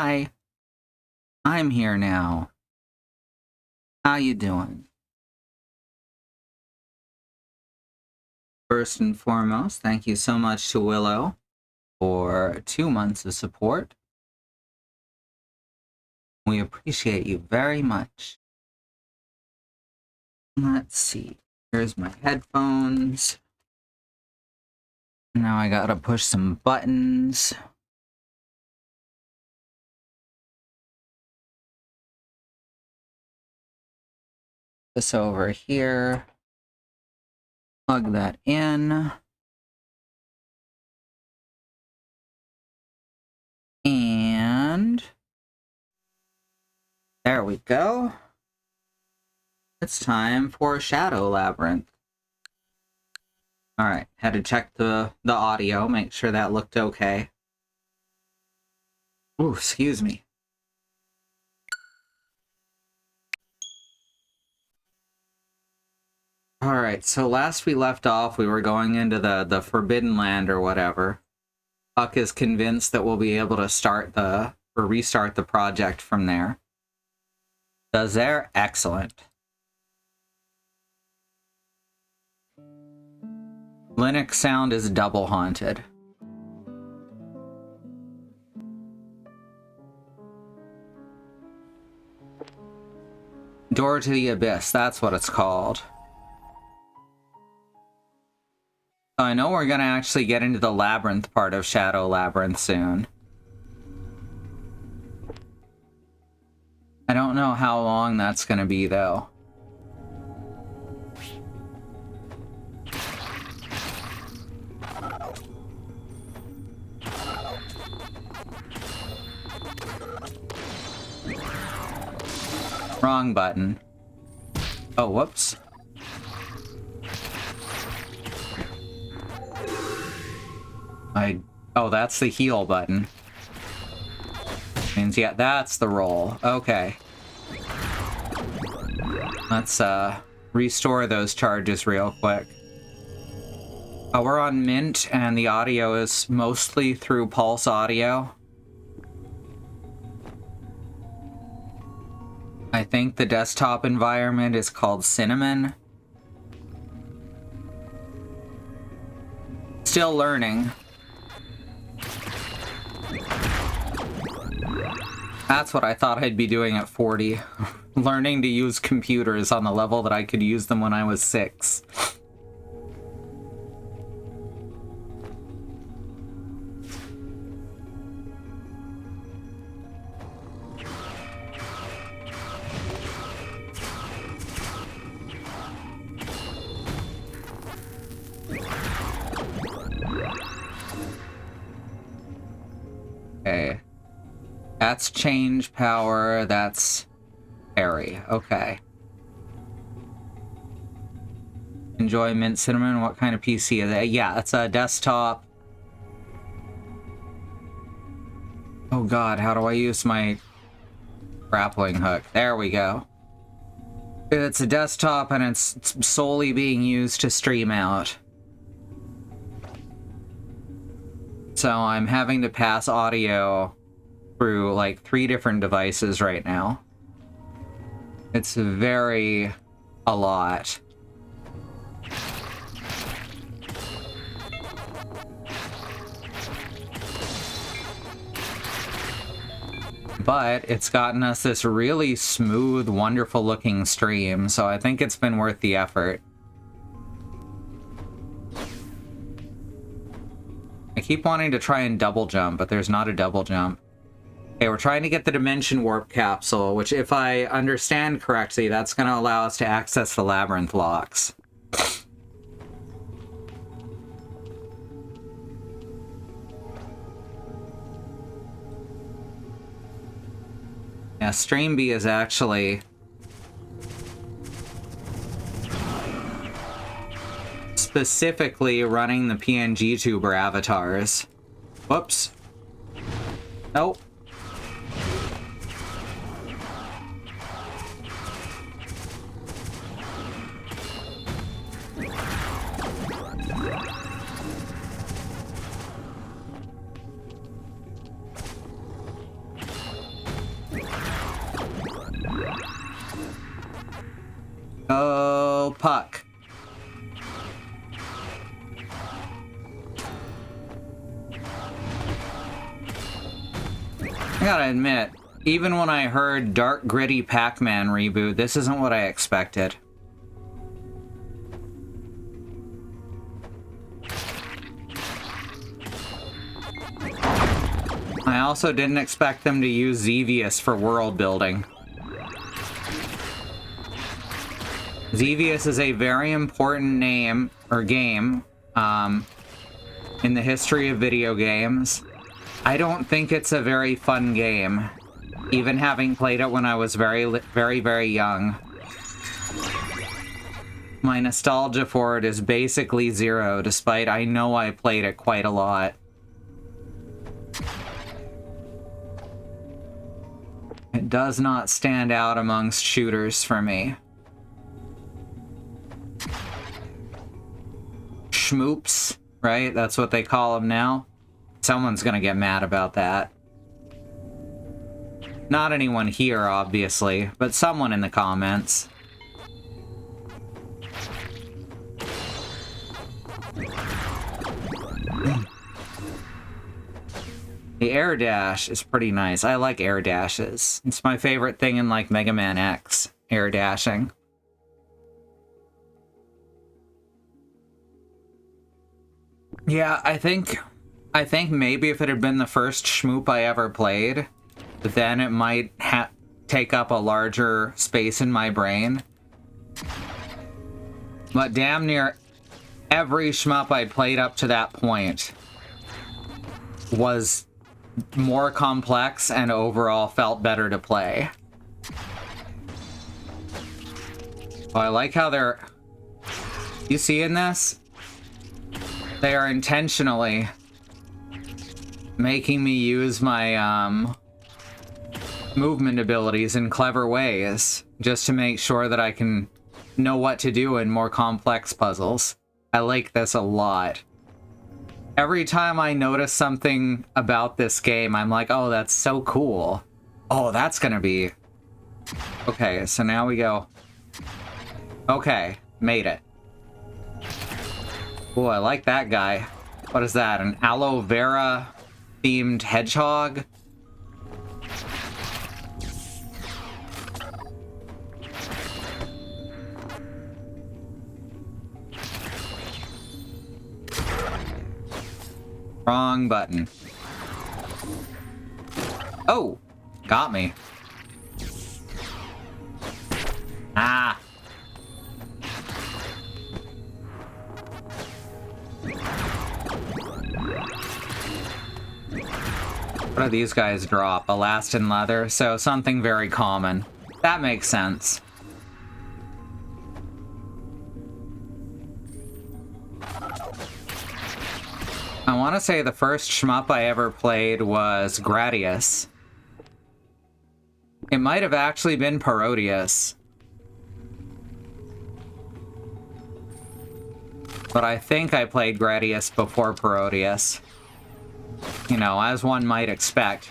Hi, I'm here now. How you doing? First and foremost, thank you so much to Willow for 2 months of support. We appreciate you very much. Let's see. Here's my headphones. Now I gotta push some buttons. This over here. Plug that in. And there we go. It's time for Shadow Labyrinth. Alright, had to check the audio, make sure that looked okay. Ooh, excuse me. Alright, so last we left off, we were going into the Forbidden Land or whatever. Puck is convinced that we'll be able to restart the project from there. Does there? Excellent. Linux sound is double haunted. Door to the Abyss, that's what it's called. So I know we're gonna actually get into the Labyrinth part of Shadow Labyrinth soon. I don't know how long that's gonna be, though. Wrong button. Oh, whoops. Oh, that's the heal button. Means, yeah, that's the roll. Okay. Let's, restore those charges real quick. We're on Mint, and the audio is mostly through Pulse Audio. I think the desktop environment is called Cinnamon. Still learning. That's what I thought I'd be doing at 40. Learning to use computers on the level that I could use them when I was 6. Okay. That's change power, that's parry. Okay. Enjoy Mint Cinnamon. What kind of PC is it? Yeah, it's a desktop. Oh god, how do I use my grappling hook? There we go. It's a desktop and it's solely being used to stream out. So I'm having to pass audio through like 3 different devices right now. It's a lot. But it's gotten us this really smooth, wonderful looking stream, so I think it's been worth the effort. I keep wanting to try and double jump, but there's not a double jump. Okay, we're trying to get the Dimension Warp Capsule, which, if I understand correctly, that's going to allow us to access the Labyrinth locks. Yeah, StreamB is actually specifically running the PNG Tuber avatars. Whoops. Nope. Oh, Puck. I gotta admit, even when I heard Dark Gritty Pac-Man reboot, this isn't what I expected. I also didn't expect them to use Xevious for world building. Xevious is a very important name, or game, in the history of video games. I don't think it's a very fun game, even having played it when I was very, very young. My nostalgia for it is basically zero, despite I know I played it quite a lot. It does not stand out amongst shooters for me. Schmoops, right? That's what they call them now. Someone's gonna get mad about that. Not anyone here, obviously, but someone in the comments. The air dash is pretty nice. I like air dashes. It's my favorite thing in, like, Mega Man X, air dashing. Yeah, I think maybe if it had been the first shmoop I ever played, then it might take up a larger space in my brain. But damn near every shmup I played up to that point was more complex and overall felt better to play. Oh, I like how they're... You seeing this? They are intentionally making me use my movement abilities in clever ways, just to make sure that I can know what to do in more complex puzzles. I like this a lot. Every time I notice something about this game, I'm like, oh, that's so cool. Oh, that's gonna be... Okay, so now we go... Okay, made it. Oh, I like that guy. What is that, an aloe vera themed hedgehog? Wrong button. Oh, got me. Ah. What do these guys drop? Elastin leather, so something very common. That makes sense. I want to say the first shmup I ever played was Gradius. It might have actually been Parodius. But I think I played Gradius before Parodius. You know, as one might expect.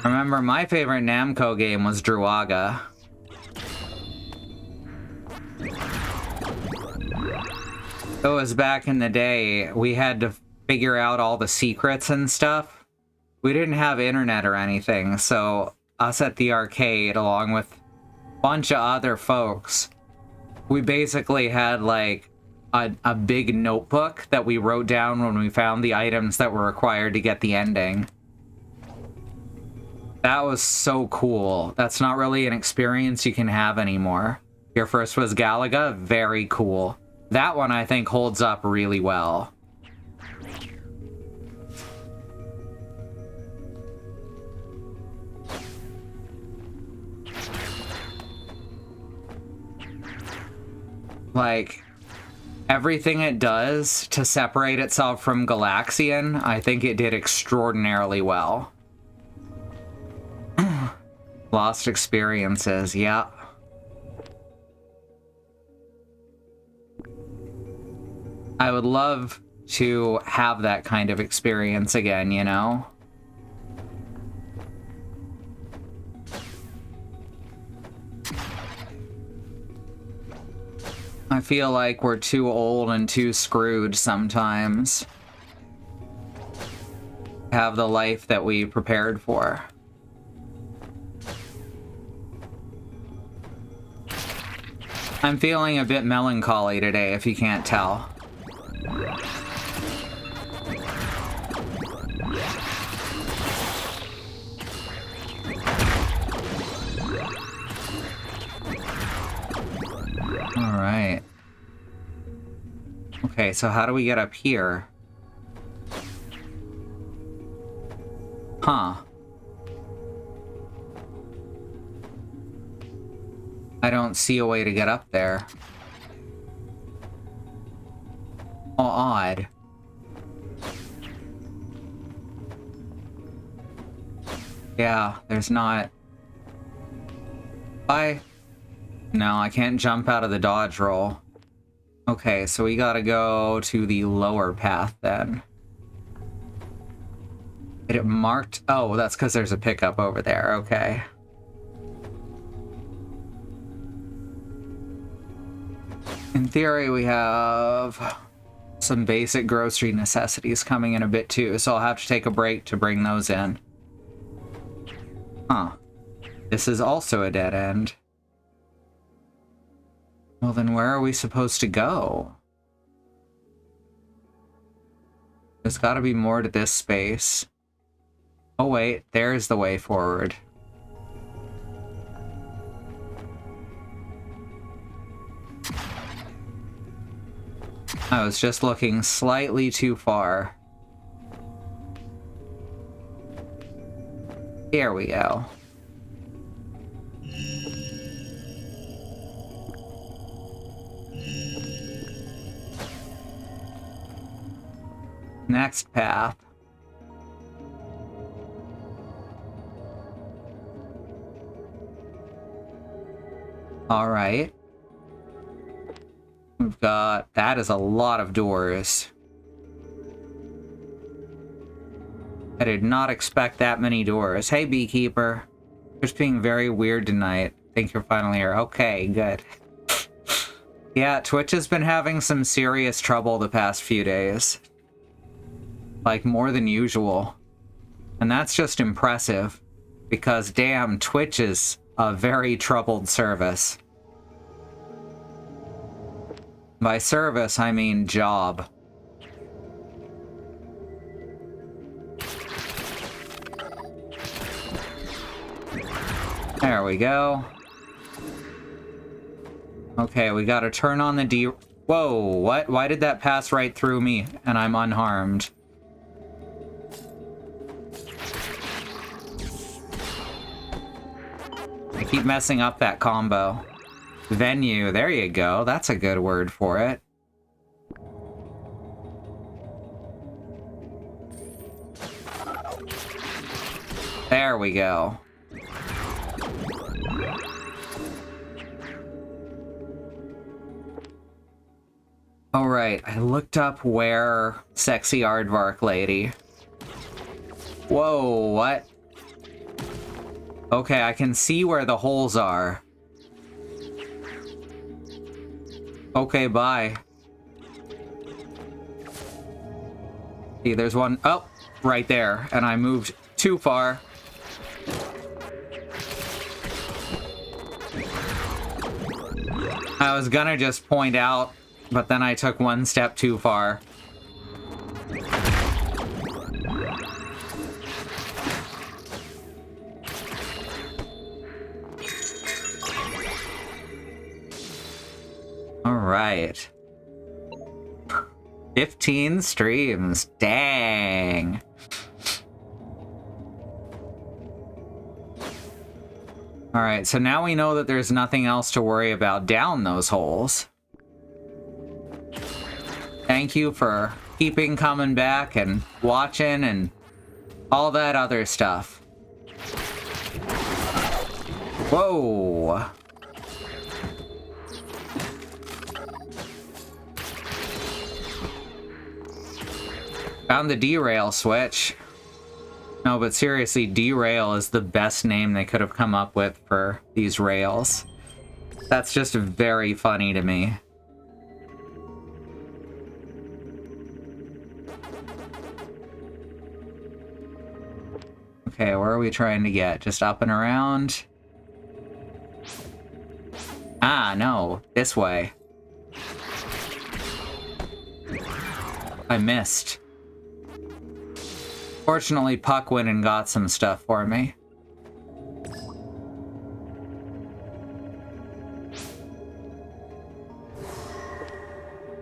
Remember, my favorite Namco game was Druaga. It was back in the day, we had to figure out all the secrets and stuff. We didn't have internet or anything, so us at the arcade, along with a bunch of other folks, we basically had, like, a big notebook that we wrote down when we found the items that were required to get the ending. That was so cool. That's not really an experience you can have anymore. Your first was Galaga? Very cool. That one, I think, holds up really well. Like, everything it does to separate itself from Galaxian, I think it did extraordinarily well. Lost experiences, yeah. I would love to have that kind of experience again, you know? I feel like we're too old and too screwed sometimes to have the life that we prepared for. I'm feeling a bit melancholy today, if you can't tell. Alright. Okay, so how do we get up here? Huh. I don't see a way to get up there. Oh, odd. Yeah, there's not... No, I can't jump out of the dodge roll. Okay, so we gotta go to the lower path then. It marked... Oh, that's because there's a pickup over there. Okay. In theory, we have some basic grocery necessities coming in a bit too, so I'll have to take a break to bring those in. Huh. This is also a dead end. Well, then where are we supposed to go? There's got to be more to this space. Oh wait, there's the way forward. I was just looking slightly too far. Here we go. Next path. All right. We've got... That is a lot of doors. I did not expect that many doors. Hey, beekeeper. Just being very weird tonight. Think you're finally here. Okay, good. Yeah, Twitch has been having some serious trouble the past few days. Like, more than usual. And that's just impressive. Because, damn, Twitch is a very troubled service. By service, I mean job. There we go. Okay, we gotta turn on the D... Whoa, what? Why did that pass right through me and I'm unharmed? I keep messing up that combo. Venue, there you go. That's a good word for it. There we go. Alright, I looked up where sexy aardvark lady. Whoa, what? Okay, I can see where the holes are. Okay, bye. See, there's one... Oh, right there. And I moved too far. I was gonna just point out, but then I took one step too far. All right. 15 streams. Dang. All right, so now we know that there's nothing else to worry about down those holes. Thank you for keeping coming back and watching and all that other stuff. Whoa. Found the derail switch. No, but seriously, derail is the best name they could have come up with for these rails. That's just very funny to me. Okay, where are we trying to get? Just up and around? Ah, no. This way. I missed. Fortunately, Puck went and got some stuff for me.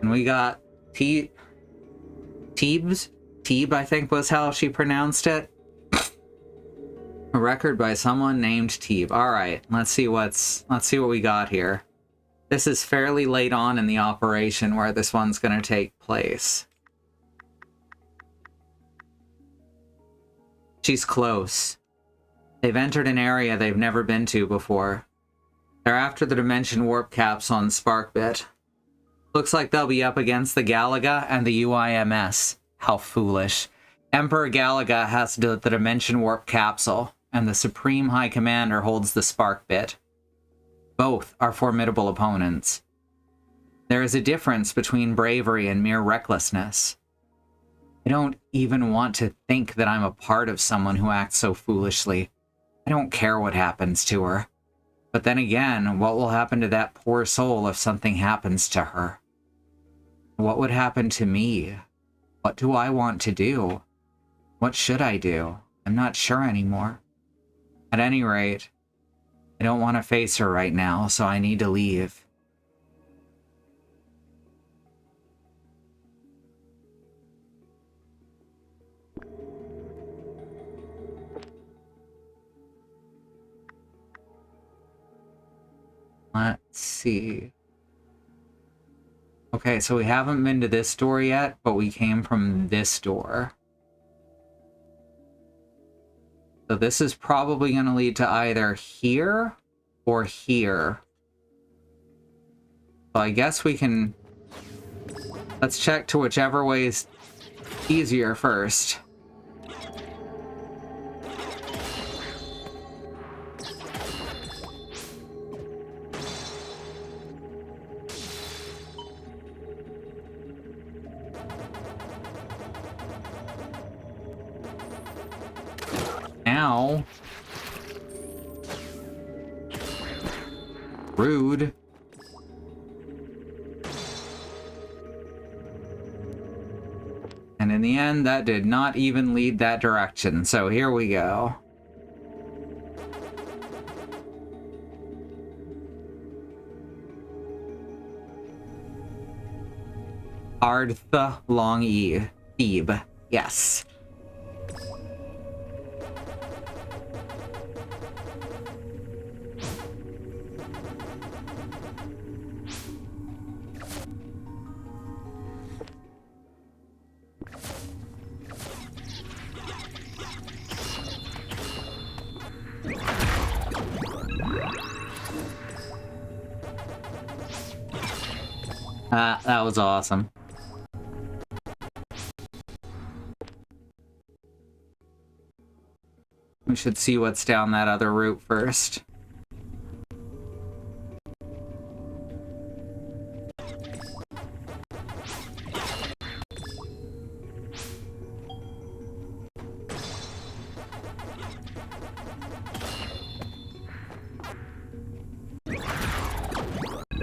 And we got Teeb, I think was how she pronounced it. A record by someone named Teeb. All right, let's see what we got here. This is fairly late on in the operation where this one's going to take place. She's close. They've entered an area they've never been to before. They're after the dimension warp caps on Sparkbit. Looks like they'll be up against the Galaga and the UIMS. How foolish. Emperor Galaga has the dimension warp capsule, and the Supreme High Commander holds the Sparkbit. Both are formidable opponents. There is a difference between bravery and mere recklessness. I don't even want to think that I'm a part of someone who acts so foolishly. I don't care what happens to her. But then again, what will happen to that poor soul if something happens to her? What would happen to me? What do I want to do? What should I do? I'm not sure anymore. At any rate, I don't want to face her right now, so I need to leave. Let's see. Okay, so we haven't been to this door yet, but we came from this door. So this is probably going to lead to either here or here. So I guess we can... Let's check to whichever way is easier first. Now, rude. And in the end, that did not even lead that direction. So here we go. Ardtha Long E. Thebe. Yes. That was awesome. We should see what's down that other route first.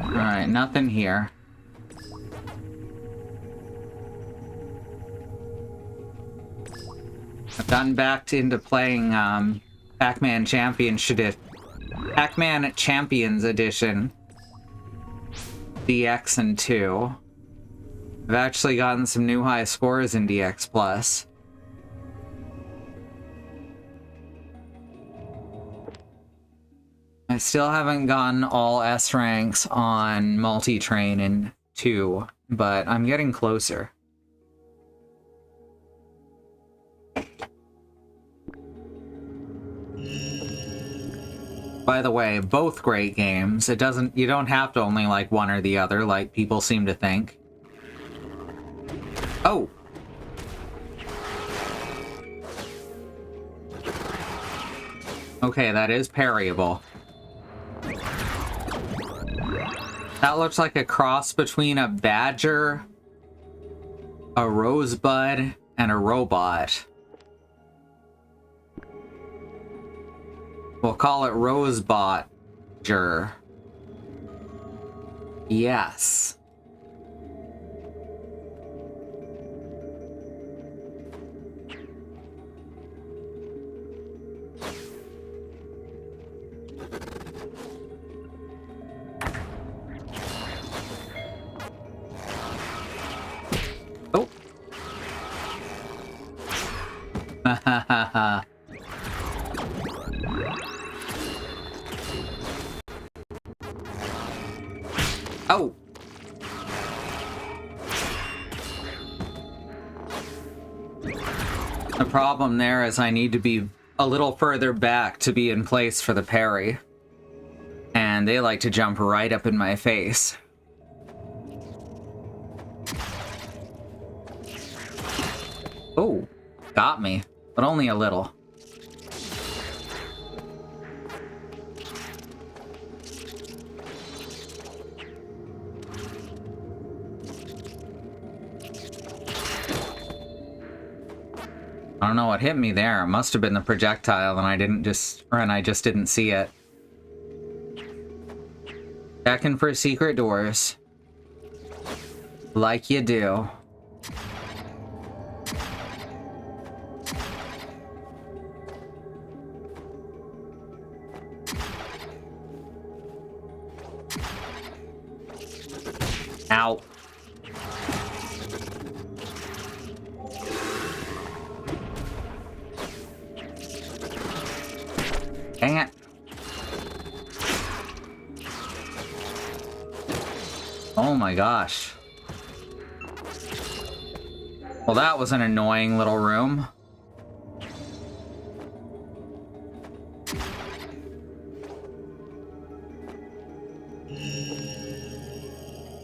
Alright, nothing here. I've gotten back into playing Pac-Man Champions Edition DX and 2. I've actually gotten some new high scores in DX Plus. I still haven't gotten all S ranks on Multi-Train in 2, but I'm getting closer. By the way, both great games. You don't have to only like one or the other, like people seem to think. Oh! Okay, that is parryable. That looks like a cross between a badger, a rosebud, and a robot. We'll call it Rosebot. Yes. Oh. Ha ha ha ha. Oh! The problem there is I need to be a little further back to be in place for the parry. And they like to jump right up in my face. Oh, got me, but only a little. I don't know what hit me there. It must have been the projectile, and I just didn't see it. Checking for secret doors. Like you do. Ow. Dang it. Oh my gosh. Well, that was an annoying little room.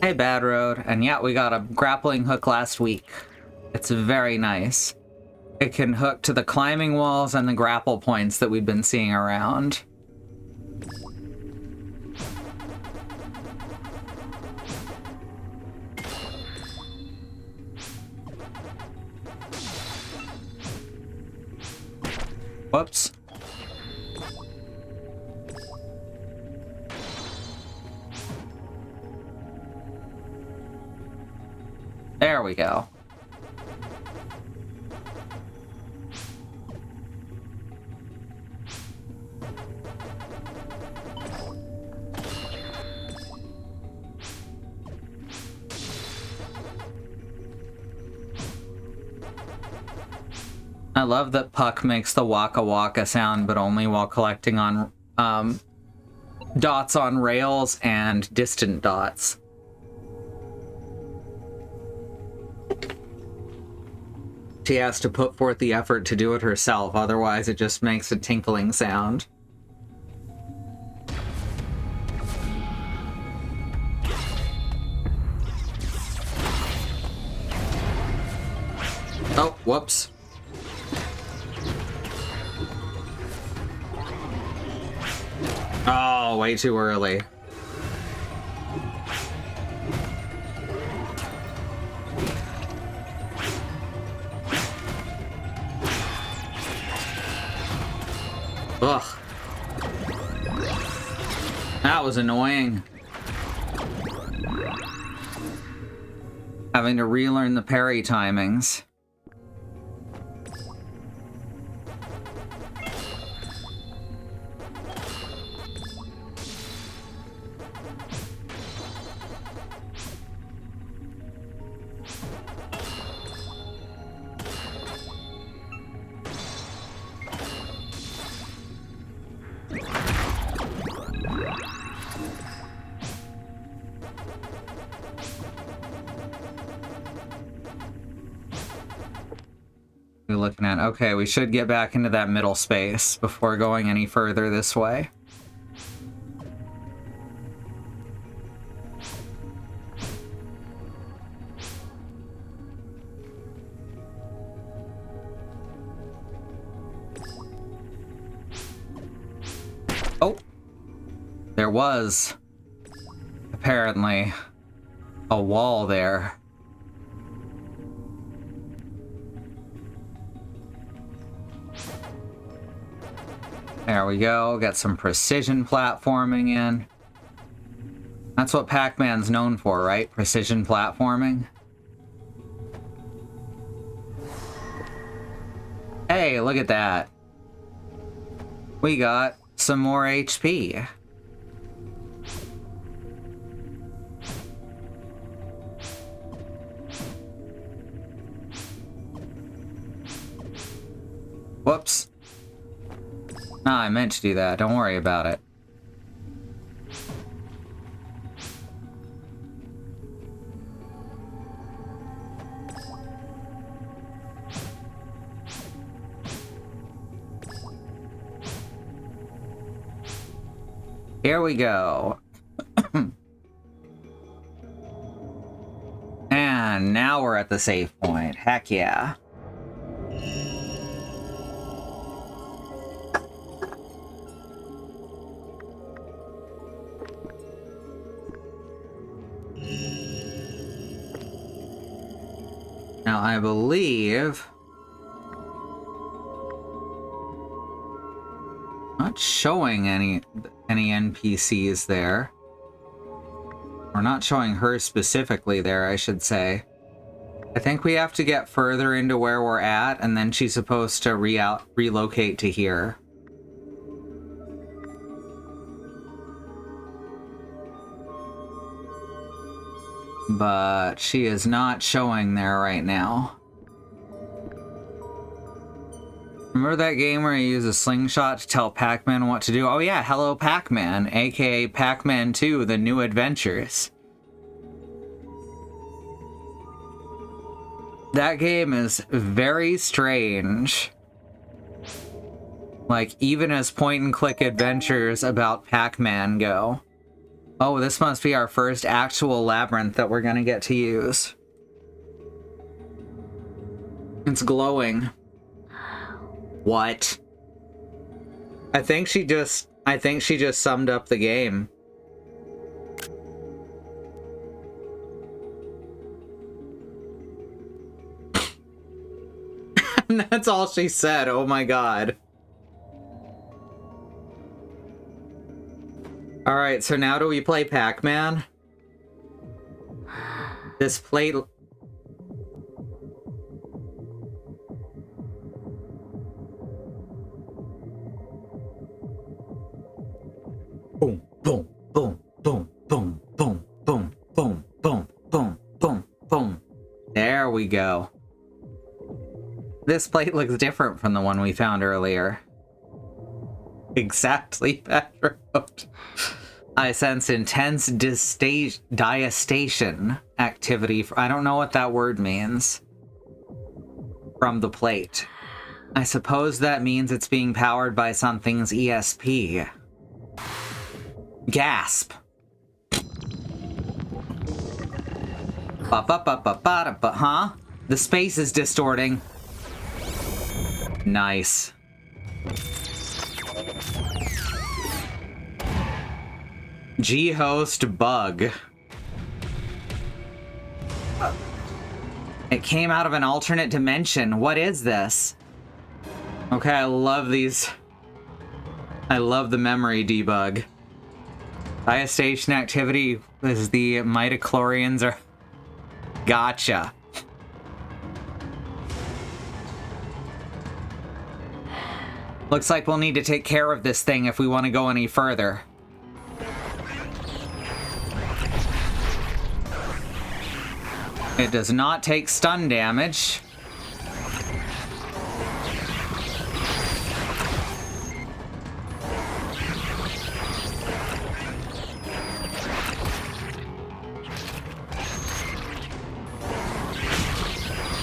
Hey, Bad Road. And yeah, we got a grappling hook last week. It's very nice. It can hook to the climbing walls and the grapple points that we've been seeing around. Whoops. There we go. I love that Puck makes the waka waka sound, but only while collecting on dots on rails and distant dots. She has to put forth the effort to do it herself, otherwise it just makes a tinkling sound. Oh, whoops. Oh, way too early. Ugh. That was annoying. Having to relearn the parry timings. We're looking at, okay, we should get back into that middle space before going any further this way. Oh, there was apparently a wall there. There we go. Get some precision platforming in. That's what Pac-Man's known for, right? Precision platforming. Hey, look at that. We got some more HP. Whoops. No, I meant to do that. Don't worry about it. Here we go. And now we're at the save point. Heck yeah. Now I believe... not showing any NPCs there. We're not showing her specifically there, I should say. I think we have to get further into where we're at, and then she's supposed to relocate to here. But she is not showing there right now. Remember that game where you use a slingshot to tell Pac-Man what to do? Oh yeah, Hello Pac-Man, aka Pac-Man 2, The New Adventures. That game is very strange. Like, even as point-and-click adventures about Pac-Man go. Oh, this must be our first actual labyrinth that we're gonna get to use. It's glowing. What? I think she just summed up the game. And that's all she said. Oh my god. Alright, so now do we play Pac-Man? This plate... boom, boom, boom, boom, boom, boom, boom, boom, boom, boom, boom, boom. There we go. This plate looks different from the one we found earlier. Exactly, Patrick. I sense intense diastation activity. I don't know what that word means. From the plate. I suppose that means it's being powered by something's ESP. Gasp. Huh? The space is distorting. Nice. G-host bug. It came out of an alternate dimension. What is this? Okay, I love these. I love the memory debug. Diastation activity is the midichlorians are... Gotcha. Looks like we'll need to take care of this thing if we want to go any further. It does not take stun damage.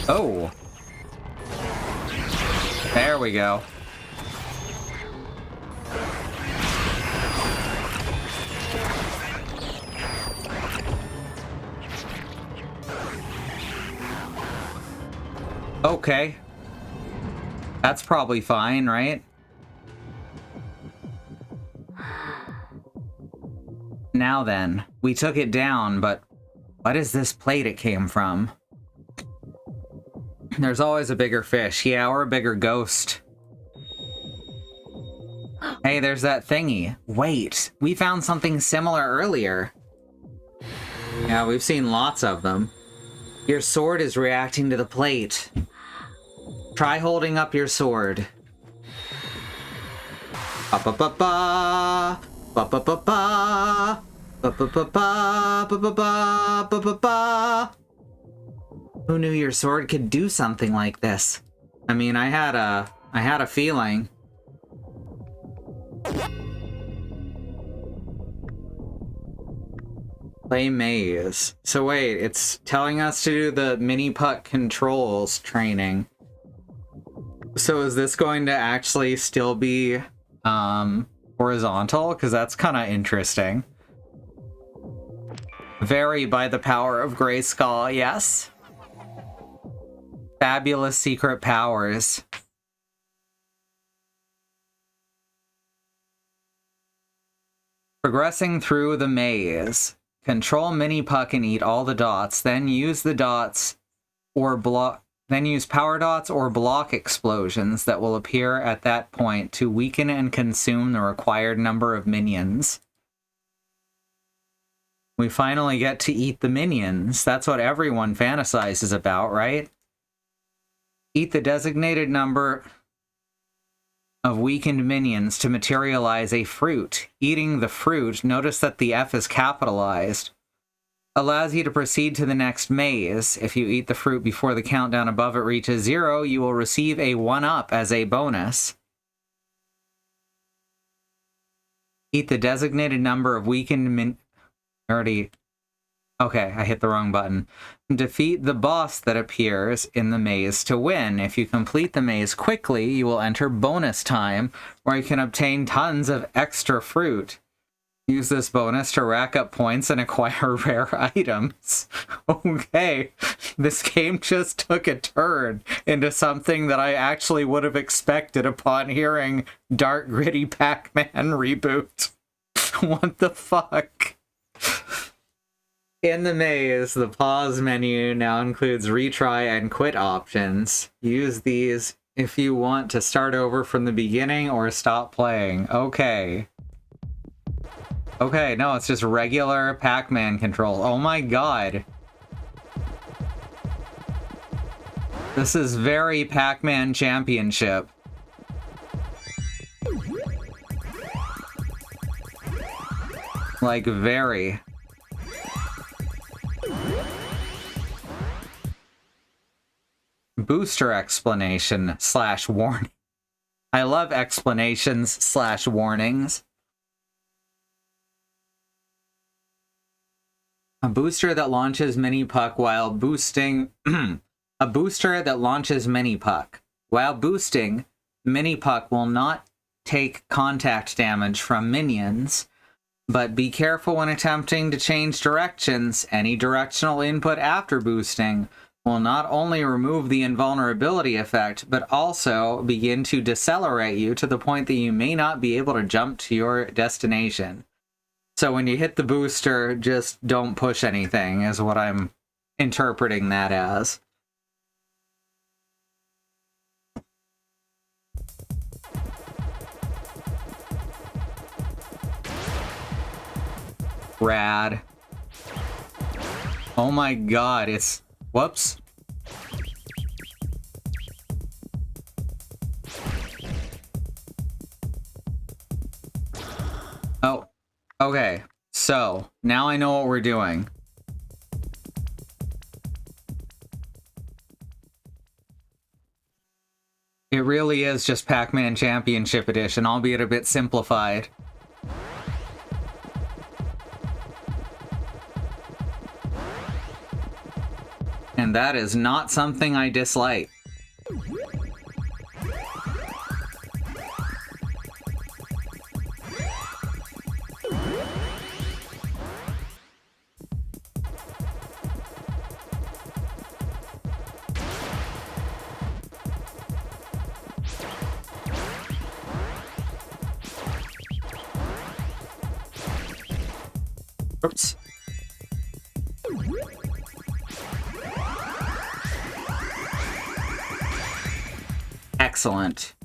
Oh. There we go. Okay. That's probably fine, right? Now then, we took it down, but what is this plate it came from? There's always a bigger fish. Yeah, or a bigger ghost. Hey, there's that thingy. Wait, we found something similar earlier. Yeah, we've seen lots of them. Your sword is reacting to the plate. Try holding up your sword. Ba-ba-ba-ba. Ba-ba-ba-ba. Ba-ba-ba-ba. Ba-ba-ba-ba. Who knew your sword could do something like this? I mean, I had a feeling. Play maze. So wait, it's telling us to do the mini puck controls training. So is this going to actually still be horizontal? Because that's kind of interesting. Vary by the power of Grayskull, yes. Fabulous secret powers. Progressing through the maze. Control mini puck and eat all the dots, then use the dots or block. Then use power dots or block explosions that will appear at that point to weaken and consume the required number of minions. We finally get to eat the minions. That's what everyone fantasizes about, right? Eat the designated number of weakened minions to materialize a fruit. Eating the fruit, notice that the F is capitalized, allows you to proceed to the next maze. If you eat the fruit before the countdown above it reaches 0, you will receive a 1-up as a bonus. Eat the designated number of weakened Okay, I hit the wrong button. Defeat the boss that appears in the maze to win. If you complete the maze quickly, you will enter bonus time, where you can obtain tons of extra fruit. Use this bonus to rack up points and acquire rare items. Okay, this game just took a turn into something that I actually would have expected upon hearing Dark Gritty Pac-Man reboot. What the fuck? In the maze, the pause menu now includes retry and quit options. Use these if you want to start over from the beginning or stop playing. Okay. Okay, no, it's just regular Pac-Man control. Oh my god. This is very Pac-Man Championship. Like, very. Booster explanation / warning. I love explanations / warnings. A booster that launches mini puck while boosting. A booster that launches mini puck. While boosting, mini puck will not take contact damage from minions, but be careful when attempting to change directions. Any directional input after boosting will not only remove the invulnerability effect, but also begin to decelerate you to the point that you may not be able to jump to your destination. So when you hit the booster, just don't push anything, is what I'm interpreting that as. Rad. Oh my god, it's... Whoops. Oh, okay. So, now I know what we're doing. It really is just Pac-Man Championship Edition, albeit a bit simplified. And that is not something I dislike. Oops. Excellent.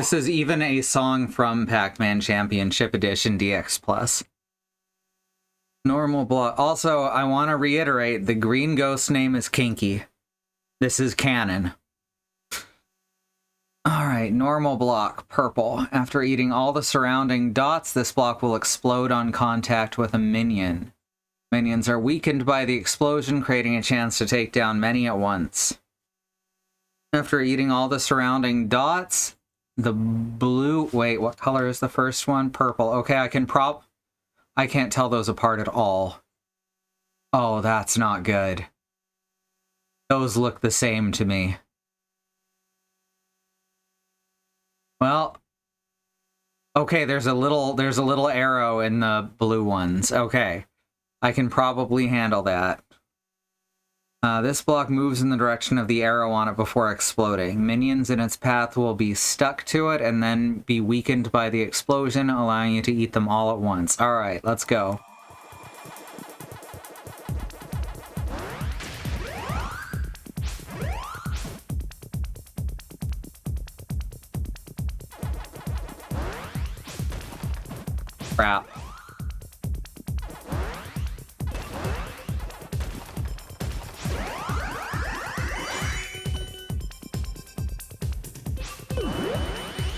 This is even a song from Pac-Man Championship Edition DX+. Normal block. Also, I want to reiterate, the green ghost name is Kinky. This is canon. Alright, normal block, purple. After eating all the surrounding dots, this block will explode on contact with a minion. Minions are weakened by the explosion, creating a chance to take down many at once. After eating all the surrounding dots, the blue... Wait, what color is the first one? Purple. Okay, I can't tell those apart at all. Oh, that's not good. Those look the same to me. Well, okay, there's a little arrow in the blue ones. Okay, I can probably handle that. This block moves in the direction of the arrow on it before exploding. Minions in its path will be stuck to it and then be weakened by the explosion, allowing you to eat them all at once. All right, let's go. Crap.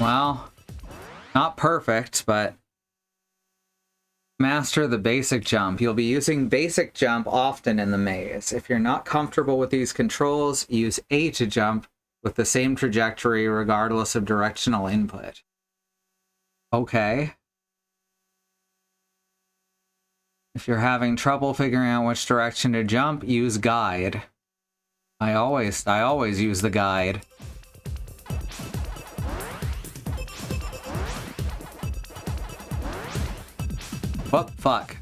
Well, not perfect, but master the basic jump. You'll be using basic jump often in the maze. If you're not comfortable with these controls, use A to jump with the same trajectory regardless of directional input. Okay. If you're having trouble figuring out which direction to jump, use guide. I always use the guide. What? Fuck.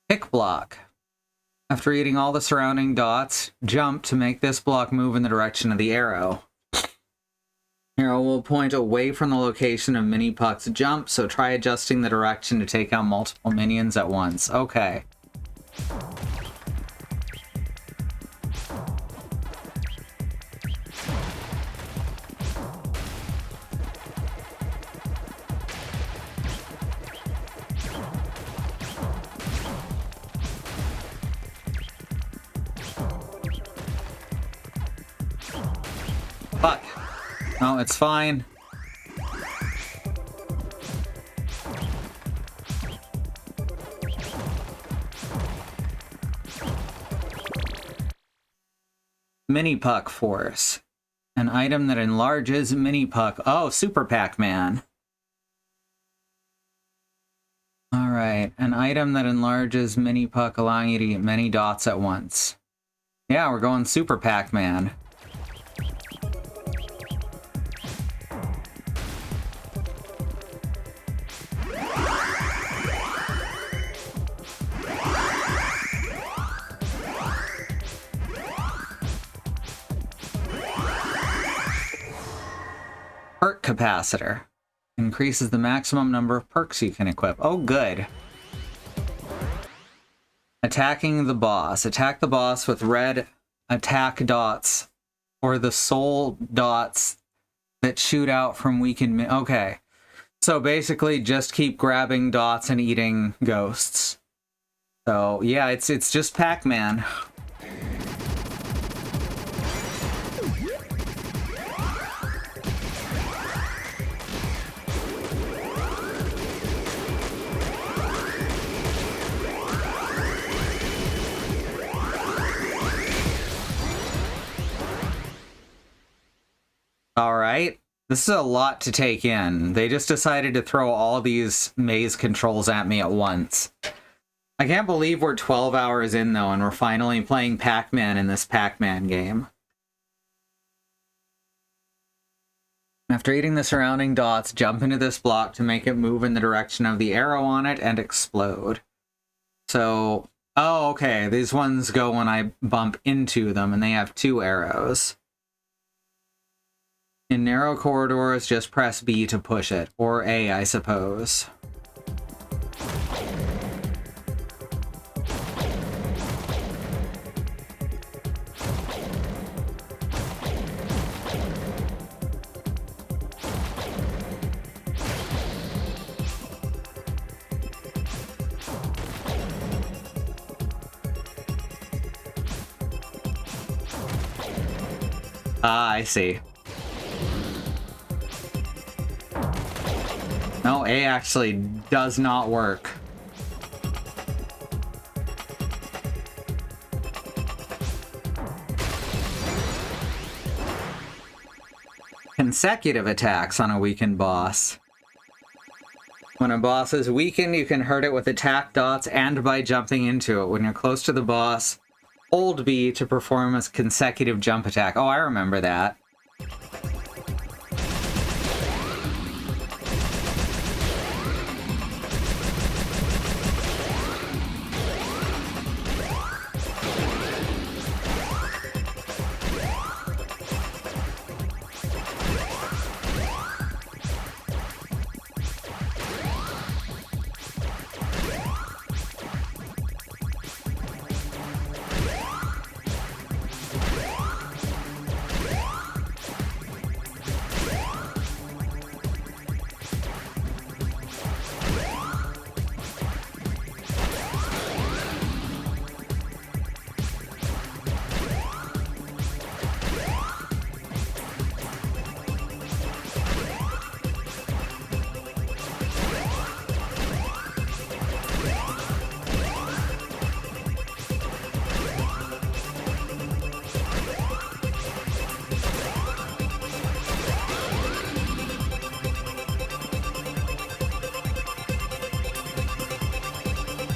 Pick block. After eating all the surrounding dots, jump to make this block move in the direction of the arrow. Arrow will point away from the location of Mini Puck's jump, so try adjusting the direction to take out multiple minions at once. Okay. Fuck. No, it's fine. Mini Puck Force. An item that enlarges Mini Puck. Oh, Super Pac-Man. Alright, an item that enlarges Mini Puck, allowing you to get many dots at once. Yeah, we're going Super Pac-Man. Perk capacitor. Increases the maximum number of perks you can equip. Oh, good. Attacking the boss. Attack the boss with red attack dots, or the soul dots that shoot out from weakened... Okay. So basically just keep grabbing dots and eating ghosts. So yeah, it's just Pac-Man. Alright, this is a lot to take in. They just decided to throw all these maze controls at me at once. I can't believe we're 12 hours in, though, and we're finally playing Pac-Man in this Pac-Man game. After eating the surrounding dots, jump into this block to make it move in the direction of the arrow on it and explode. So, oh, okay, these ones go when I bump into them, and they have 2 arrows. In narrow corridors, just press B to push it. Or A, I suppose. Ah, I see. No, A actually does not work. Consecutive attacks on a weakened boss. When a boss is weakened, you can hurt it with attack dots and by jumping into it. When you're close to the boss, hold B to perform a consecutive jump attack. Oh, I remember that.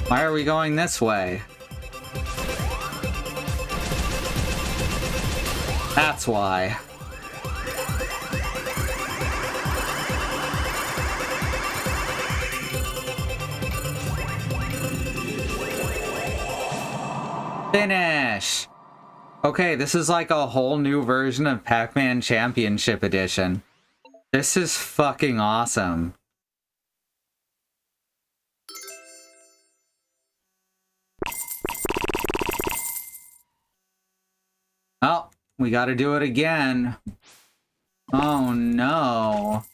Why are we going this way? That's why. Finish! Okay, this is like a whole new version of Pac-Man Championship Edition. This is fucking awesome. Oh, we gotta do it again. Oh no.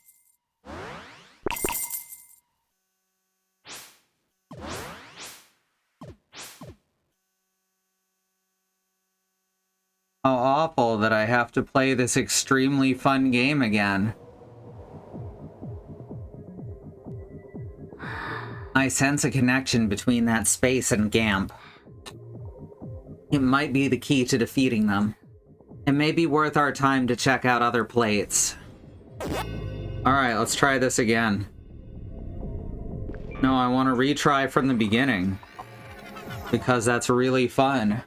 How awful that I have to play this extremely fun game again. I sense a connection between that space and Gamp. It might be the key to defeating them. It may be worth our time to check out other plates. Alright, let's try this again. No, I want to retry from the beginning. Because that's really fun.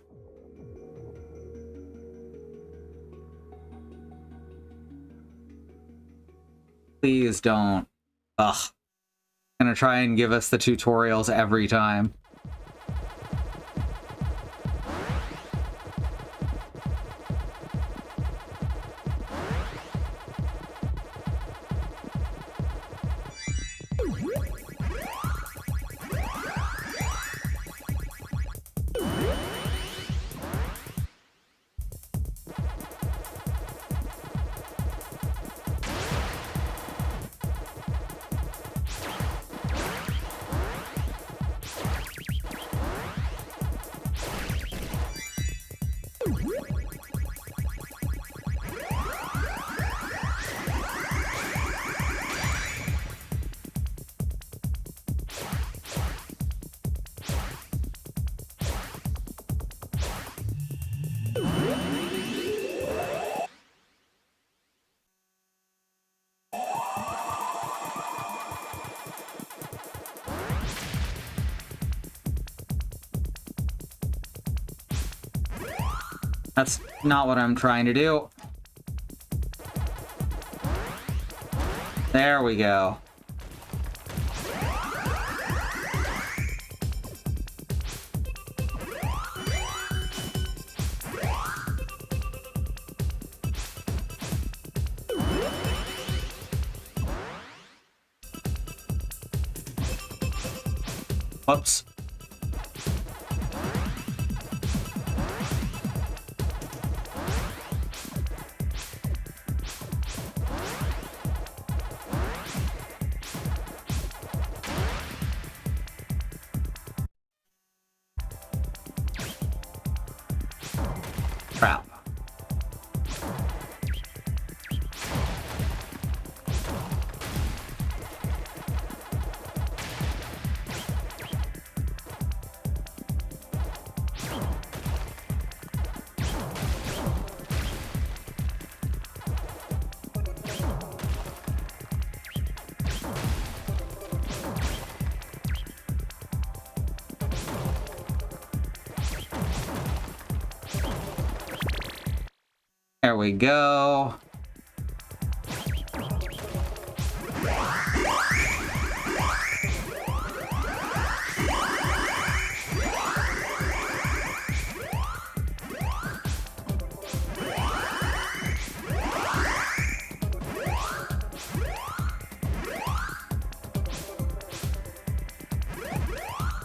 Please don't. Ugh. Gonna try and give us the tutorials every time. That's not what I'm trying to do. There we go. Whoops. Crap. There we go.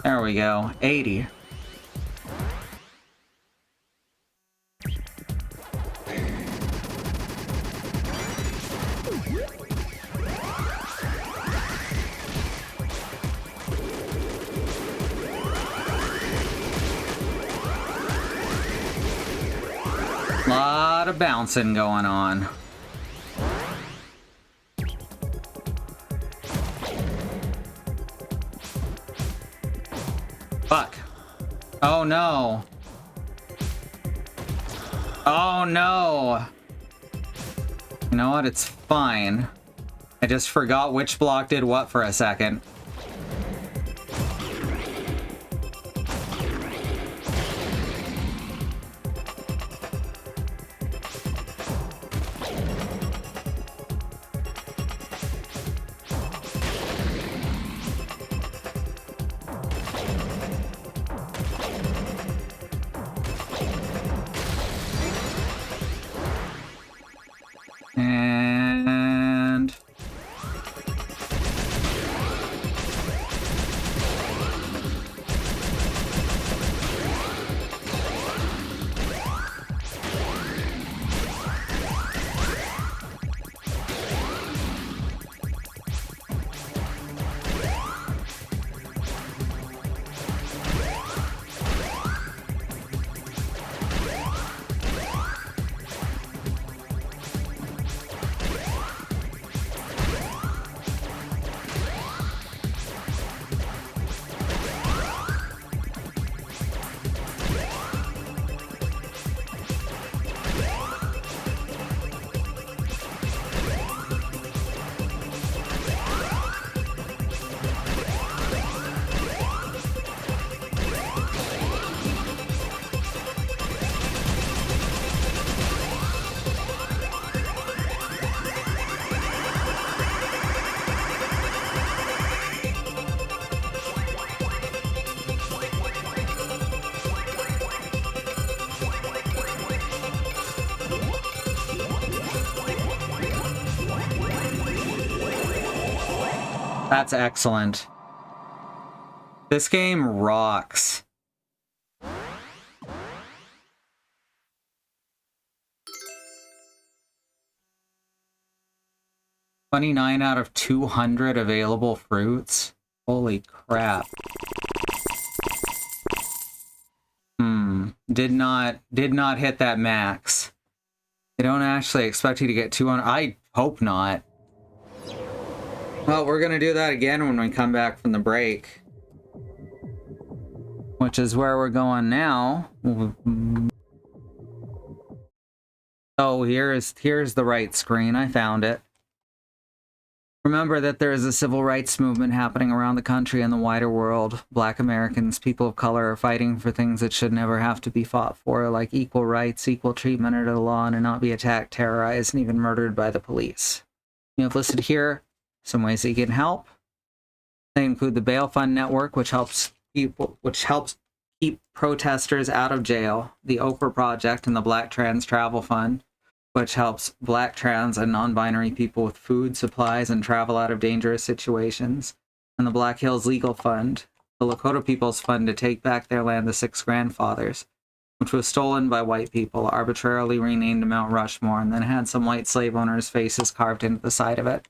There we go. 80. Lot of bouncing going on. Fuck. Oh no. Oh no. You know what? It's fine. I just forgot which block did what for a second. And that's excellent. This game rocks. $29 out of 200 available fruits. Holy crap. Did not hit that max. They don't actually expect you to get 200. I hope not. Well, we're gonna do that again when we come back from the break. Which is where we're going now. Oh, here's the right screen. I found it. Remember that there is a civil rights movement happening around the country and the wider world. Black Americans, people of color, are fighting for things that should never have to be fought for, like equal rights, equal treatment under the law, and to not be attacked, terrorized, and even murdered by the police. You have listed here some ways that you can help. They include the Bail Fund Network, which helps keep protesters out of jail, the Oprah Project, and the Black Trans Travel Fund, which helps Black, trans, and non-binary people with food, supplies, and travel out of dangerous situations, and the Black Hills Legal Fund, the Lakota People's Fund to take back their land, the Six Grandfathers, which was stolen by white people, arbitrarily renamed Mount Rushmore, and then had some white slave owners' faces carved into the side of it.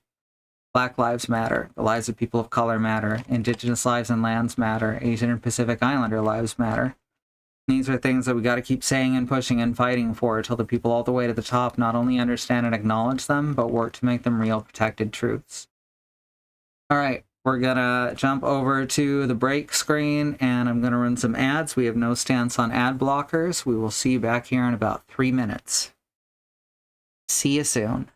Black Lives Matter, the lives of people of color matter, Indigenous lives and lands matter, Asian and Pacific Islander lives matter. These are things that we got to keep saying and pushing and fighting for until the people all the way to the top not only understand and acknowledge them, but work to make them real protected truths. All right, we're going to jump over to the break screen, and I'm going to run some ads. We have no stance on ad blockers. We will see you back here in about 3 minutes. See you soon.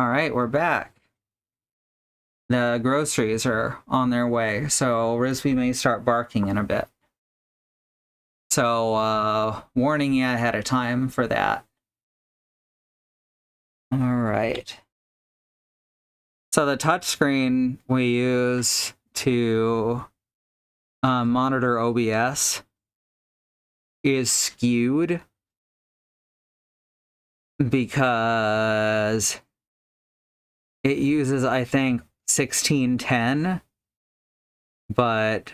Alright, we're back. The groceries are on their way, so Risby may start barking in a bit. So, warning you ahead of time for that. Alright. So the touchscreen we use to monitor OBS is skewed because it uses, I think, 1610, but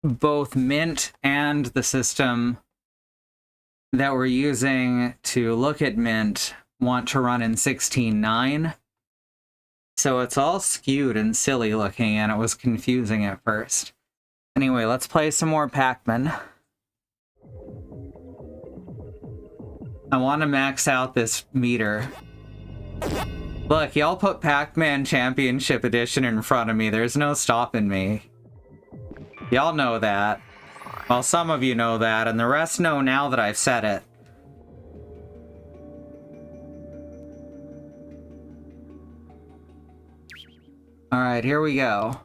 both Mint and the system that we're using to look at Mint want to run in 16.9. So it's all skewed and silly looking, and it was confusing at first. Anyway, let's play some more Pac-Man. I want to max out this meter. Look, y'all put Pac-Man Championship Edition in front of me. There's no stopping me. Y'all know that. Well, some of you know that, and the rest know now that I've said it. Alright, here we go.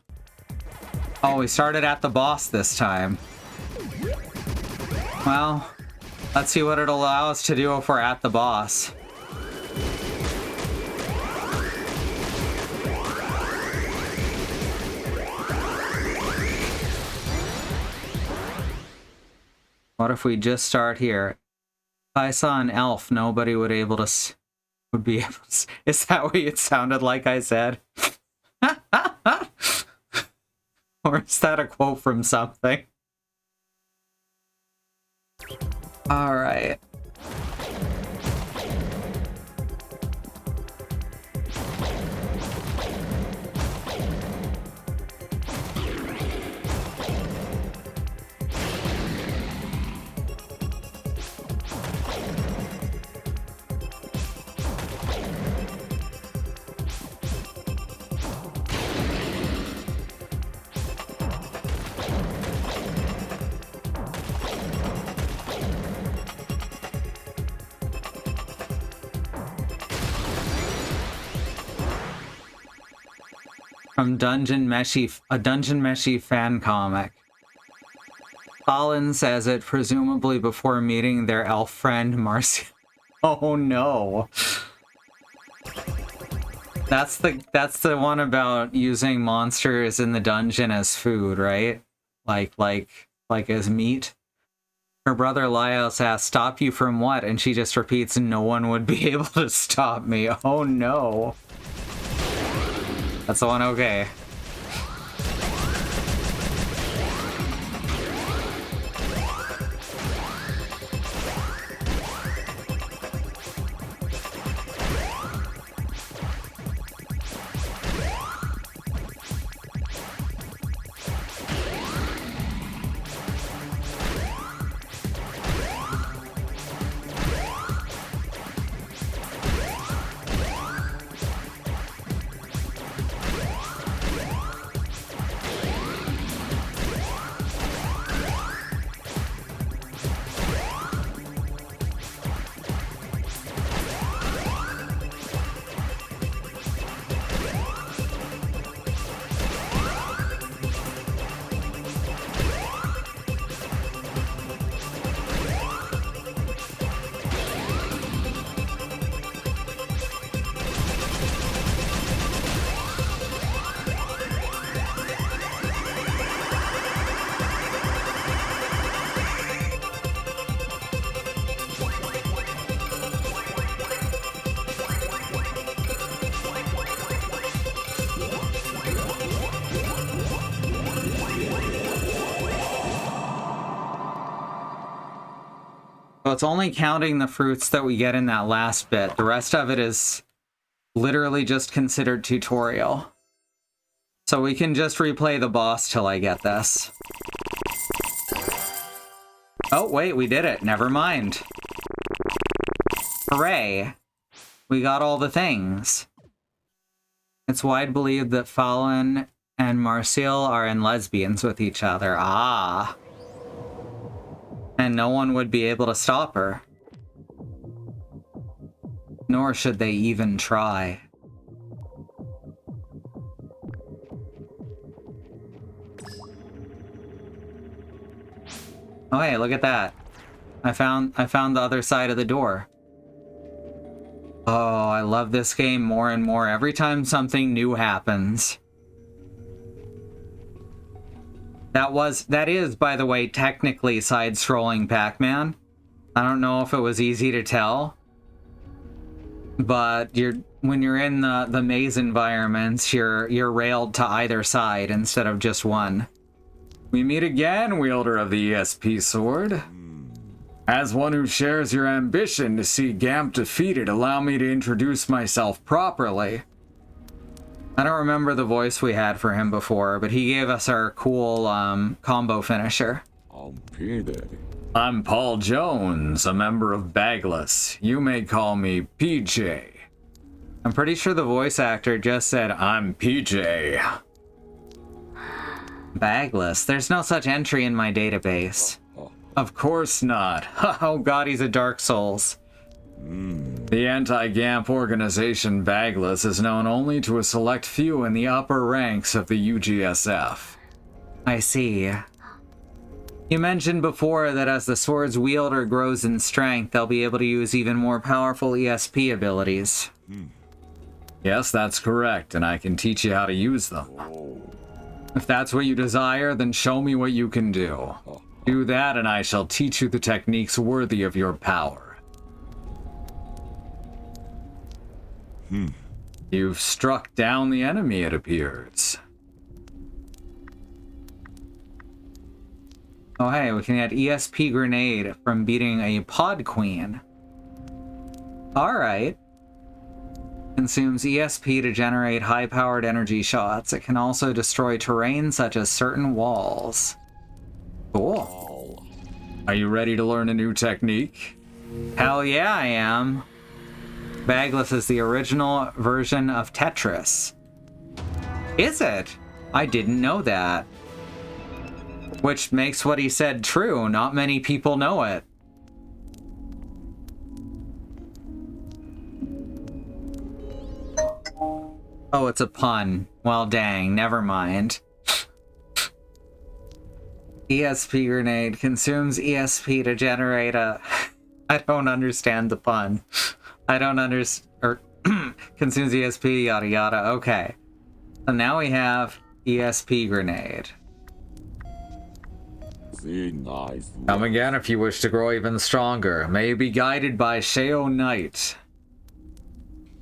Oh, we started at the boss this time. Well, let's see what it'll allow us to do if we're at the boss. What if we just start here? If I saw an elf, nobody would be able to. Is that what it sounded like I said? Or is that a quote from something? All right. From a Dungeon Meshi fan comic. Colin says it presumably before meeting their elf friend Marcia. Oh no. That's the one about using monsters in the dungeon as food, right? Like as meat. Her brother Lyos asks, "Stop you from what?" And she just repeats, "No one would be able to stop me." Oh no. That's the one, okay. So it's only counting the fruits that we get in that last bit. The rest of it is literally just considered tutorial. So we can just replay the boss till I get this. Oh, wait, we did it. Never mind. Hooray. We got all the things. It's wide believed that Fallon and Marcial are in lesbians with each other. Ah. And no one would be able to stop her. Nor should they even try. Oh hey, look at that. I found the other side of the door. Oh, I love this game more and more every time something new happens. That is, by the way, technically side-scrolling Pac-Man. I don't know if it was easy to tell, but when you're in the maze environments, you're railed to either side instead of just one. We meet again, wielder of the ESP sword. As one who shares your ambition to see Gamp defeated, allow me to introduce myself properly. I don't remember the voice we had for him before, but he gave us our cool combo finisher. I'm Paul Jones, a member of Bagless. You may call me PJ. I'm pretty sure the voice actor just said, I'm PJ. Bagless? There's no such entry in my database. Of course not. Oh god, he's a Dark Souls. The anti-Gamp organization Bagless is known only to a select few in the upper ranks of the UGSF. I see. You mentioned before that as the sword's wielder grows in strength, they'll be able to use even more powerful ESP abilities. Yes, that's correct, and I can teach you how to use them. If that's what you desire, then show me what you can do. Do that, and I shall teach you the techniques worthy of your power. You've struck down the enemy, it appears. Oh hey, we can add ESP grenade from beating a pod queen. Alright. Consumes ESP to generate high-powered energy shots. It can also destroy terrain such as certain walls. Cool. Are you ready to learn a new technique? Hell yeah, I am. Bagless is the original version of Tetris. Is it? I didn't know that. Which makes what he said true. Not many people know it. Oh, it's a pun. Well, dang, never mind. ESP grenade consumes ESP to generate a... I don't understand the pun. I don't understand... Or, consumes ESP, yada yada. Okay. So now we have ESP grenade. Come again if you wish to grow even stronger. May you be guided by Sheo Knight.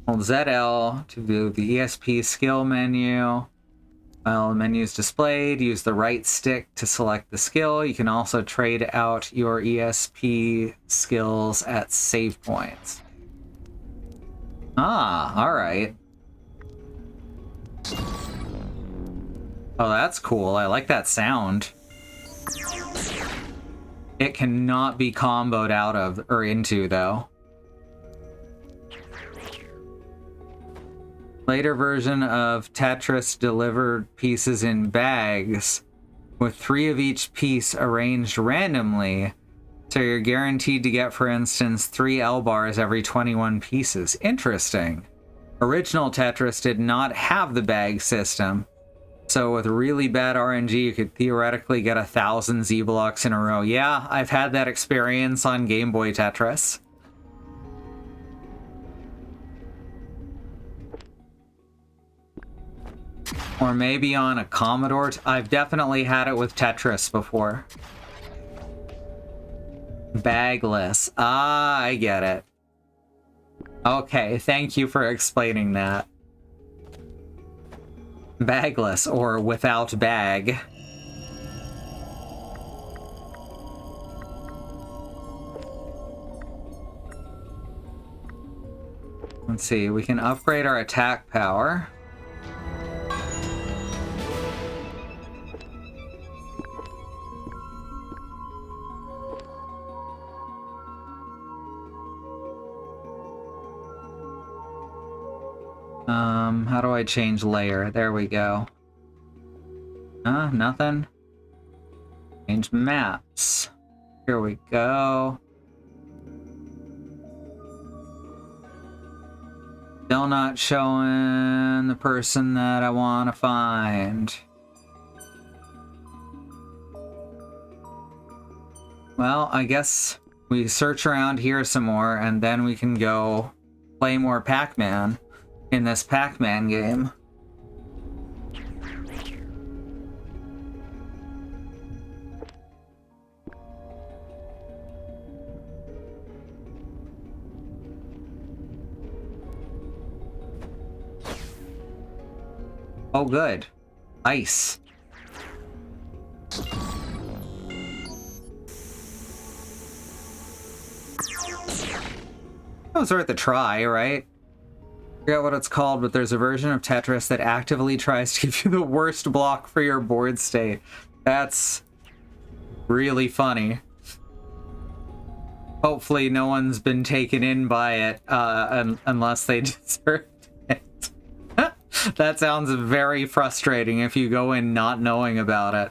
Hold ZL to view the ESP skill menu. While the menu is displayed, use the right stick to select the skill. You can also trade out your ESP skills at save points. Ah, alright. Oh, that's cool. I like that sound. It cannot be comboed out of or into, though. Later version of Tetris delivered pieces in bags, with 3 of each piece arranged randomly, so you're guaranteed to get, for instance, 3 L-bars every 21 pieces. Interesting. Original Tetris did not have the bag system, so with really bad RNG, you could theoretically get 1,000 Z-blocks in a row. Yeah, I've had that experience on Game Boy Tetris. Or maybe on a Commodore. I've definitely had it with Tetris before. Bagless. Ah, I get it. Okay, thank you for explaining that. Bagless, or without bag. Let's see, we can upgrade our attack power. How do I change layer? There we go. Nothing. Change maps. Here we go. Still not showing the person that I want to find. Well, I guess we search around here some more, and then we can go play more Pac-Man in this Pac-Man game. Oh, good. Ice. It was worth a try, right? I forget what it's called, but there's a version of Tetris that actively tries to give you the worst block for your board state. That's really funny. Hopefully no one's been taken in by it, unless they deserved it. That sounds very frustrating if you go in not knowing about it.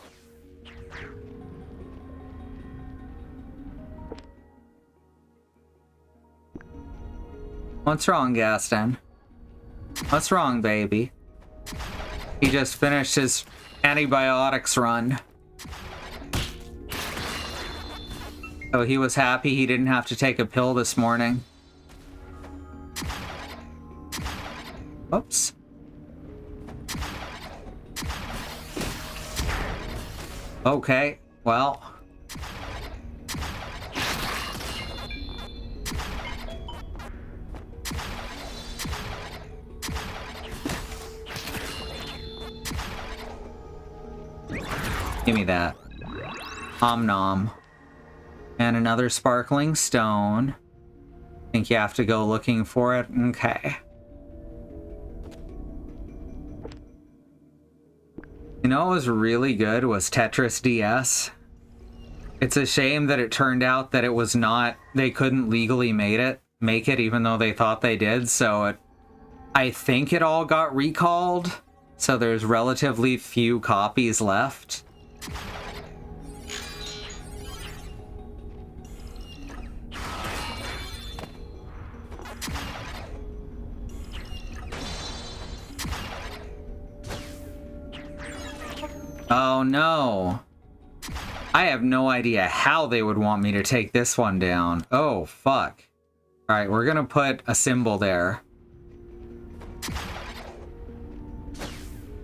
What's wrong, Gaston? What's wrong, baby? He just finished his antibiotics run. So he was happy he didn't have to take a pill this morning. Oops. Okay, well. Give me that. Om nom. And another sparkling stone. Think you have to go looking for it? Okay. You know what was really good was Tetris DS. It's a shame that it turned out that it was not, they couldn't legally make it even though they thought they did, so I think it all got recalled, so there's relatively few copies left. Oh no. I have no idea how they would want me to take this one down. Oh, fuck. Alright, we're gonna put a symbol there.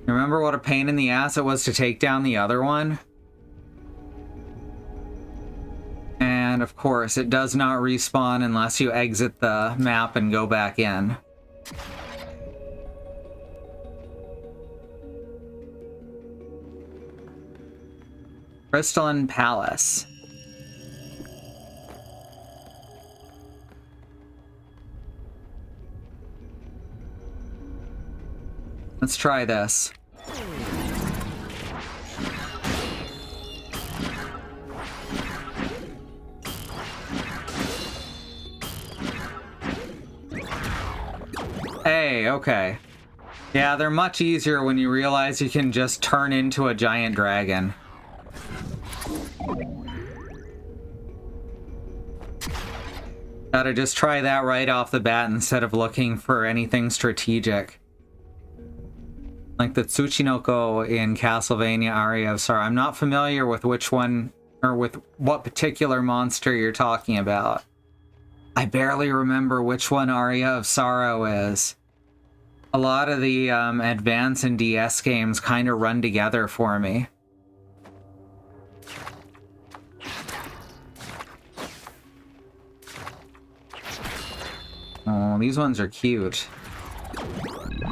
Remember what a pain in the ass it was to take down the other one? And of course, it does not respawn unless you exit the map and go back in. Crystalline Palace. Let's try this. Hey, okay. Yeah, they're much easier when you realize you can just turn into a giant dragon. Gotta just try that right off the bat instead of looking for anything strategic. Like the Tsuchinoko in Castlevania Aria of Sorrow. I'm not familiar with which one, or with what particular monster you're talking about. I barely remember which one Aria of Sorrow is. A lot of the Advance and DS games kind of run together for me. Oh, these ones are cute.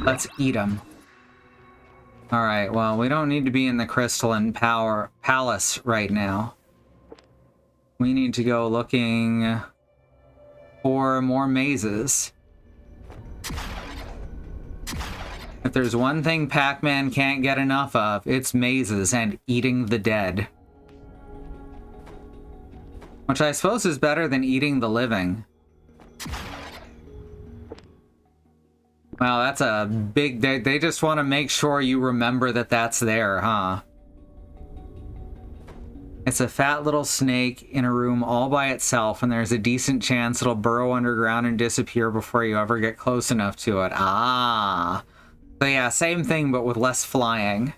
Let's eat them. Alright, well, we don't need to be in the Crystalline Palace right now. We need to go looking for more mazes. If there's one thing Pac-Man can't get enough of, it's mazes and eating the dead. Which I suppose is better than eating the living. Wow, that's a big... They just want to make sure you remember that that's there, huh? It's a fat little snake in a room all by itself, and there's a decent chance it'll burrow underground and disappear before you ever get close enough to it. Ah. So yeah, same thing, but with less flying.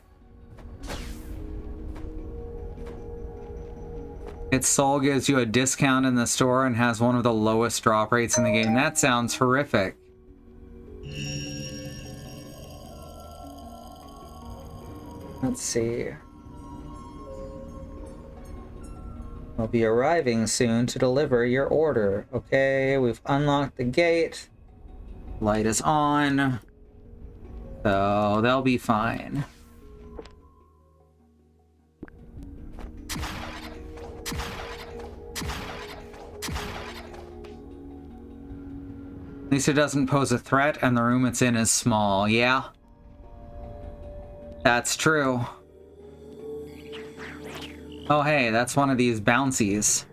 Its soul gives you a discount in the store and has one of the lowest drop rates in the game. That sounds horrific. Let's see. I'll be arriving soon to deliver your order. Okay, we've unlocked the gate. Light is on. So they'll be fine. At least it doesn't pose a threat, and the room it's in is small. Yeah. That's true. Oh hey, that's one of these bouncies.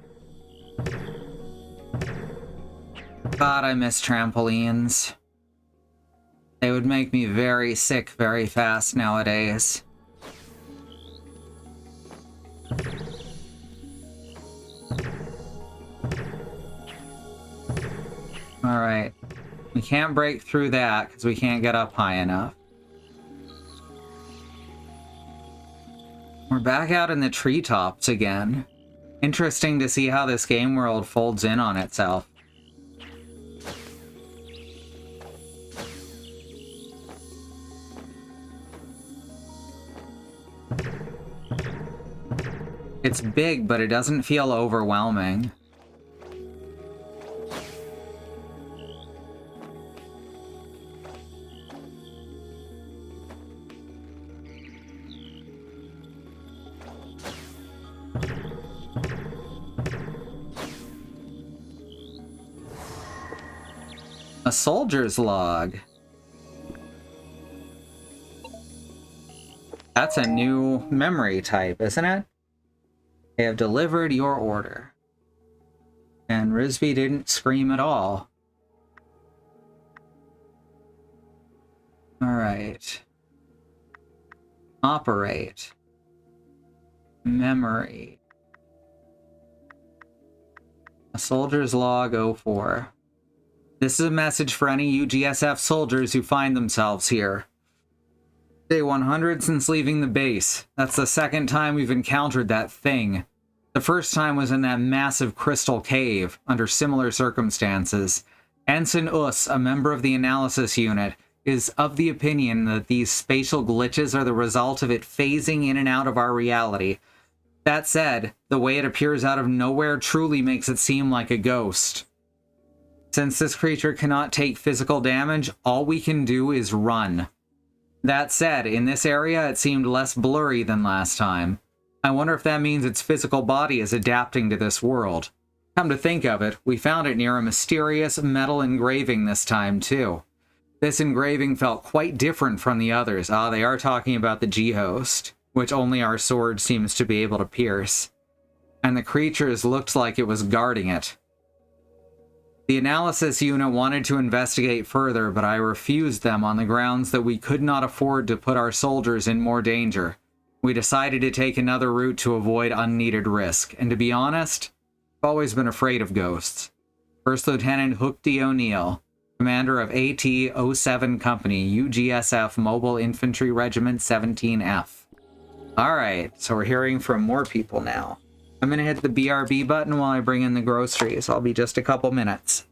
God, I miss trampolines. They would make me very sick very fast nowadays. Alright. We can't break through that because we can't get up high enough. We're back out in the treetops again. Interesting to see how this game world folds in on itself. It's big, but it doesn't feel overwhelming. A soldier's log. That's a new memory type, isn't it? They have delivered your order. And Risby didn't scream at all. Alright. Operate. Memory. A soldier's log 04. This is a message for any UGSF soldiers who find themselves here. Day 100 since leaving the base. That's the second time we've encountered that thing. The first time was in that massive crystal cave, under similar circumstances. Ensign Us, a member of the analysis unit, is of the opinion that these spatial glitches are the result of it phasing in and out of our reality. That said, the way it appears out of nowhere truly makes it seem like a ghost. Since this creature cannot take physical damage, all we can do is run. That said, in this area it seemed less blurry than last time. I wonder if that means its physical body is adapting to this world. Come to think of it, we found it near a mysterious metal engraving this time too. This engraving felt quite different from the others. Ah, they are talking about the G-host, which only our sword seems to be able to pierce. And the creatures looked like it was guarding it. The analysis unit wanted to investigate further, but I refused them on the grounds that we could not afford to put our soldiers in more danger. We decided to take another route to avoid unneeded risk, and to be honest, I've always been afraid of ghosts. First Lieutenant Hook D. O'Neill, commander of AT-07 Company, UGSF Mobile Infantry Regiment 17F. Alright, so we're hearing from more people now. I'm gonna hit the BRB button while I bring in the groceries. I'll be just a couple minutes.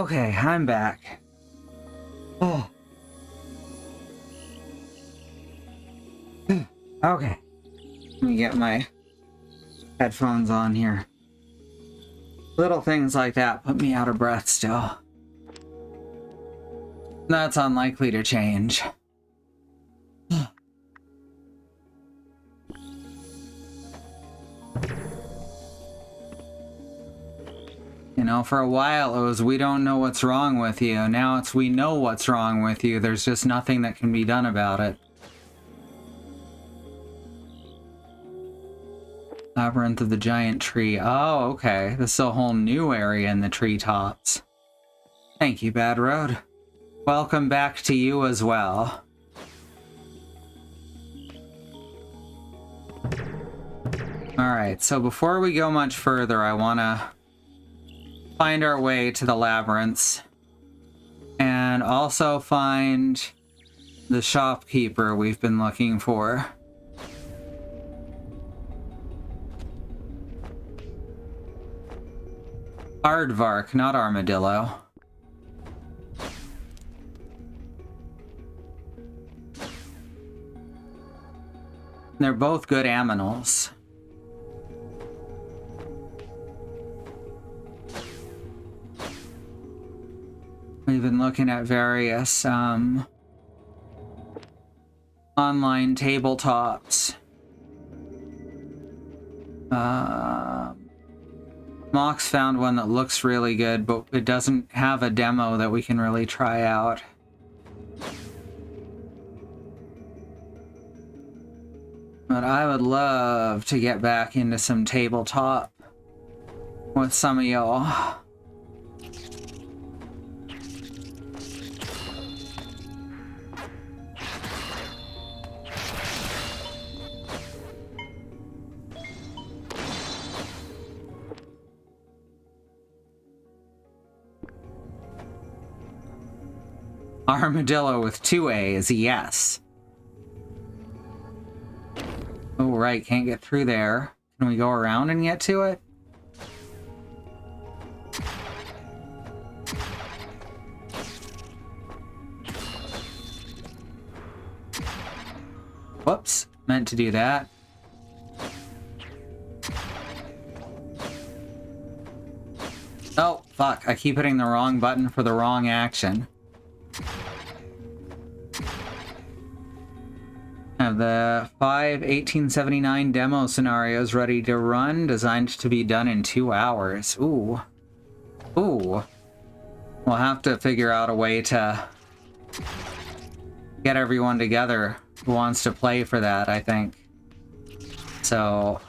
Okay, I'm back. Oh. Okay. Let me get my headphones on here. Little things like that put me out of breath still. That's unlikely to change. You know, for a while it was, we don't know what's wrong with you. Now it's, we know what's wrong with you. There's just nothing that can be done about it. Labyrinth of the Giant Tree. Oh, okay. This is a whole new area in the treetops. Thank you, Bad Road. Welcome back to you as well. Alright, so before we go much further, I want to find our way to the labyrinths. And also find the shopkeeper we've been looking for. Aardvark, not armadillo. They're both good aminals. We've been looking at various online tabletops. Mox found one that looks really good, but it doesn't have a demo that we can really try out. But I would love to get back into some tabletop with some of y'all. Armadillo with 2 A's, yes. Oh, right, can't get through there. Can we go around and get to it? Whoops, meant to do that. Oh, fuck, I keep hitting the wrong button for the wrong action. Have the 5 1879 demo scenarios ready to run, designed to be done in 2 hours. Ooh. Ooh. We'll have to figure out a way to get everyone together who wants to play for that, I think. So...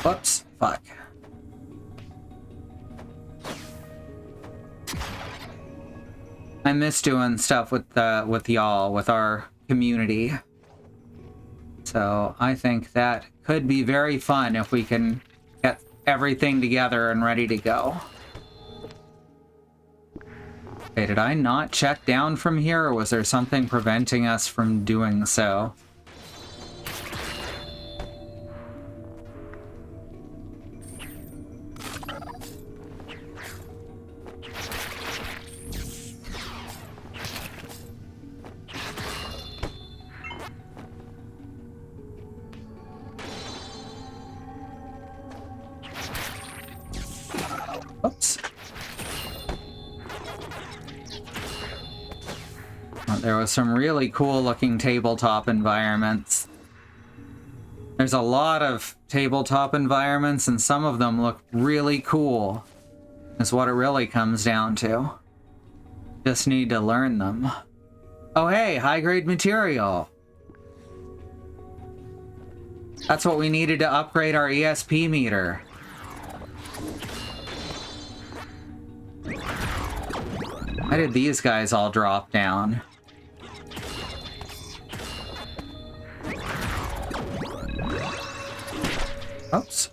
Whoops. Fuck. I miss doing stuff with y'all, with our community. So I think that could be very fun if we can get everything together and ready to go. Okay, did I not check down from here, or was there something preventing us from doing so? Oops. There was some really cool looking tabletop environments. There's a lot of tabletop environments, and some of them look really cool. Is what it really comes down to. Just need to learn them. Oh hey, high-grade material! That's what we needed to upgrade our ESP meter. Why did these guys all drop down? Oops.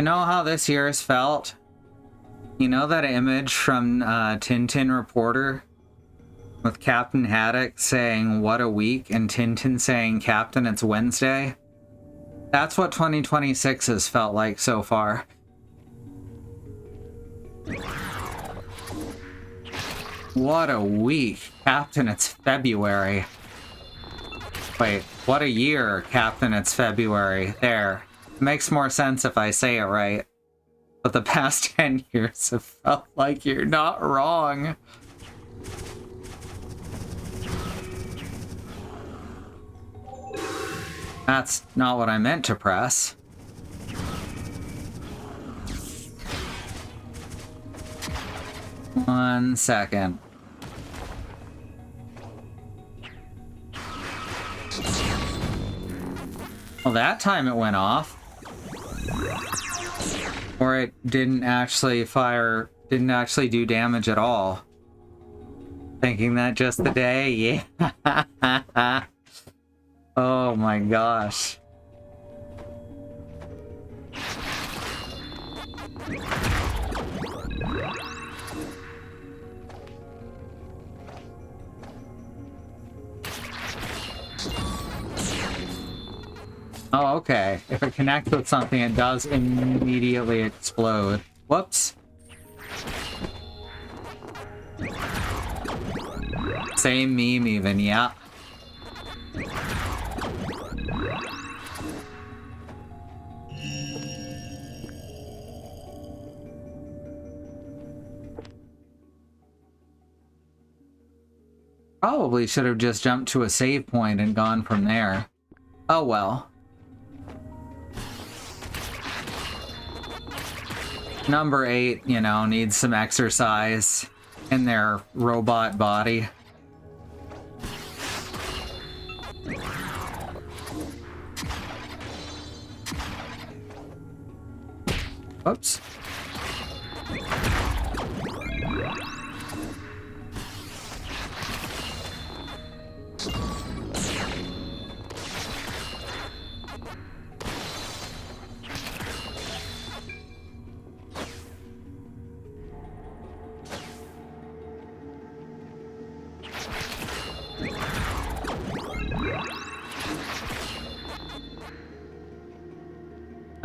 You know how this year has felt? You know that image from Tintin Reporter? With Captain Haddock saying, "What a week," and Tintin saying, "Captain, it's Wednesday." That's what 2026 has felt like so far. What a week. Captain, it's February. Wait, what a year, Captain, it's February. There. It makes more sense if I say it right. But the past 10 years have felt like you're not wrong. That's not what I meant to press. One second. Well, that time it went off. Or it didn't actually fire, didn't actually do damage at all. Thinking that just the day? Yeah. Oh my gosh. Oh, okay. If it connects with something, it does immediately explode. Whoops. Same meme even, yeah. Probably should have just jumped to a save point and gone from there. Oh well. Number 8, you know, needs some exercise in their robot body. Oops.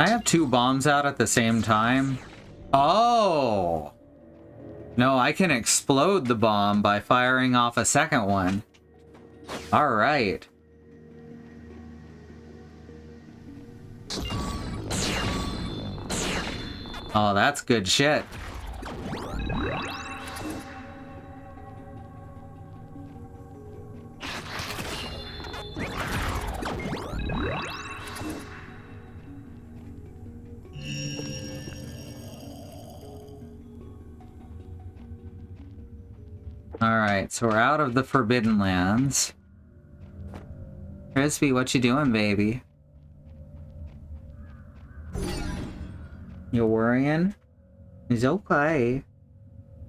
I have 2 bombs out at the same time. Oh! No, I can explode the bomb by firing off a second one. Alright. Oh, that's good shit. Alright, so we're out of the Forbidden Lands. Crispy, what you doing, baby? You worrying? He's okay.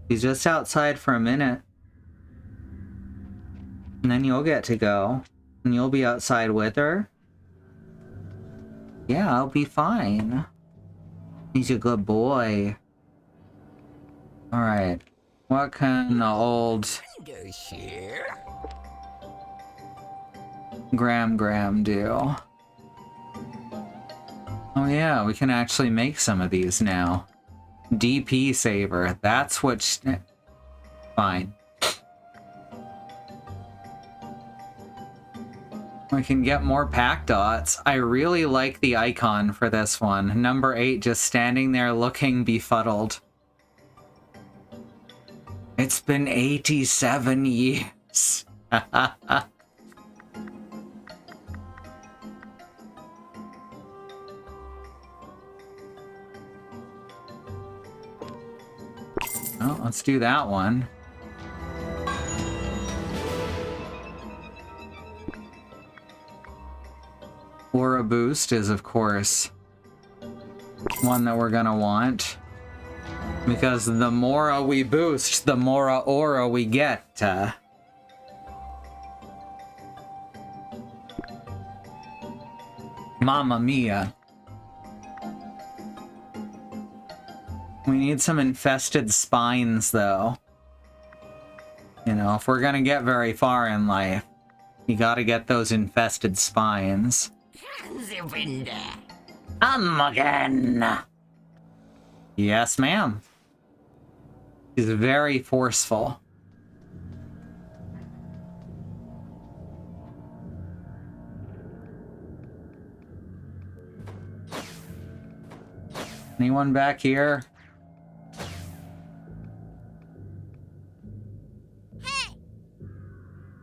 He's just outside for a minute. And then you'll get to go. And you'll be outside with her. Yeah, I'll be fine. He's a good boy. Alright. What can the old Graham do? Oh yeah, we can actually make some of these now. DP saver, that's what... Fine. We can get more pack dots. I really like the icon for this one. Number 8 just standing there looking befuddled. It's been 87 years. Oh, let's do that one. Aura boost is, of course, one that we're gonna want. Because the more we boost, the more aura we get. Mamma mia. We need some infested spines, though. You know, if we're gonna get very far in life, you gotta get those infested spines. Again! Yes, ma'am. She's very forceful. Anyone back here?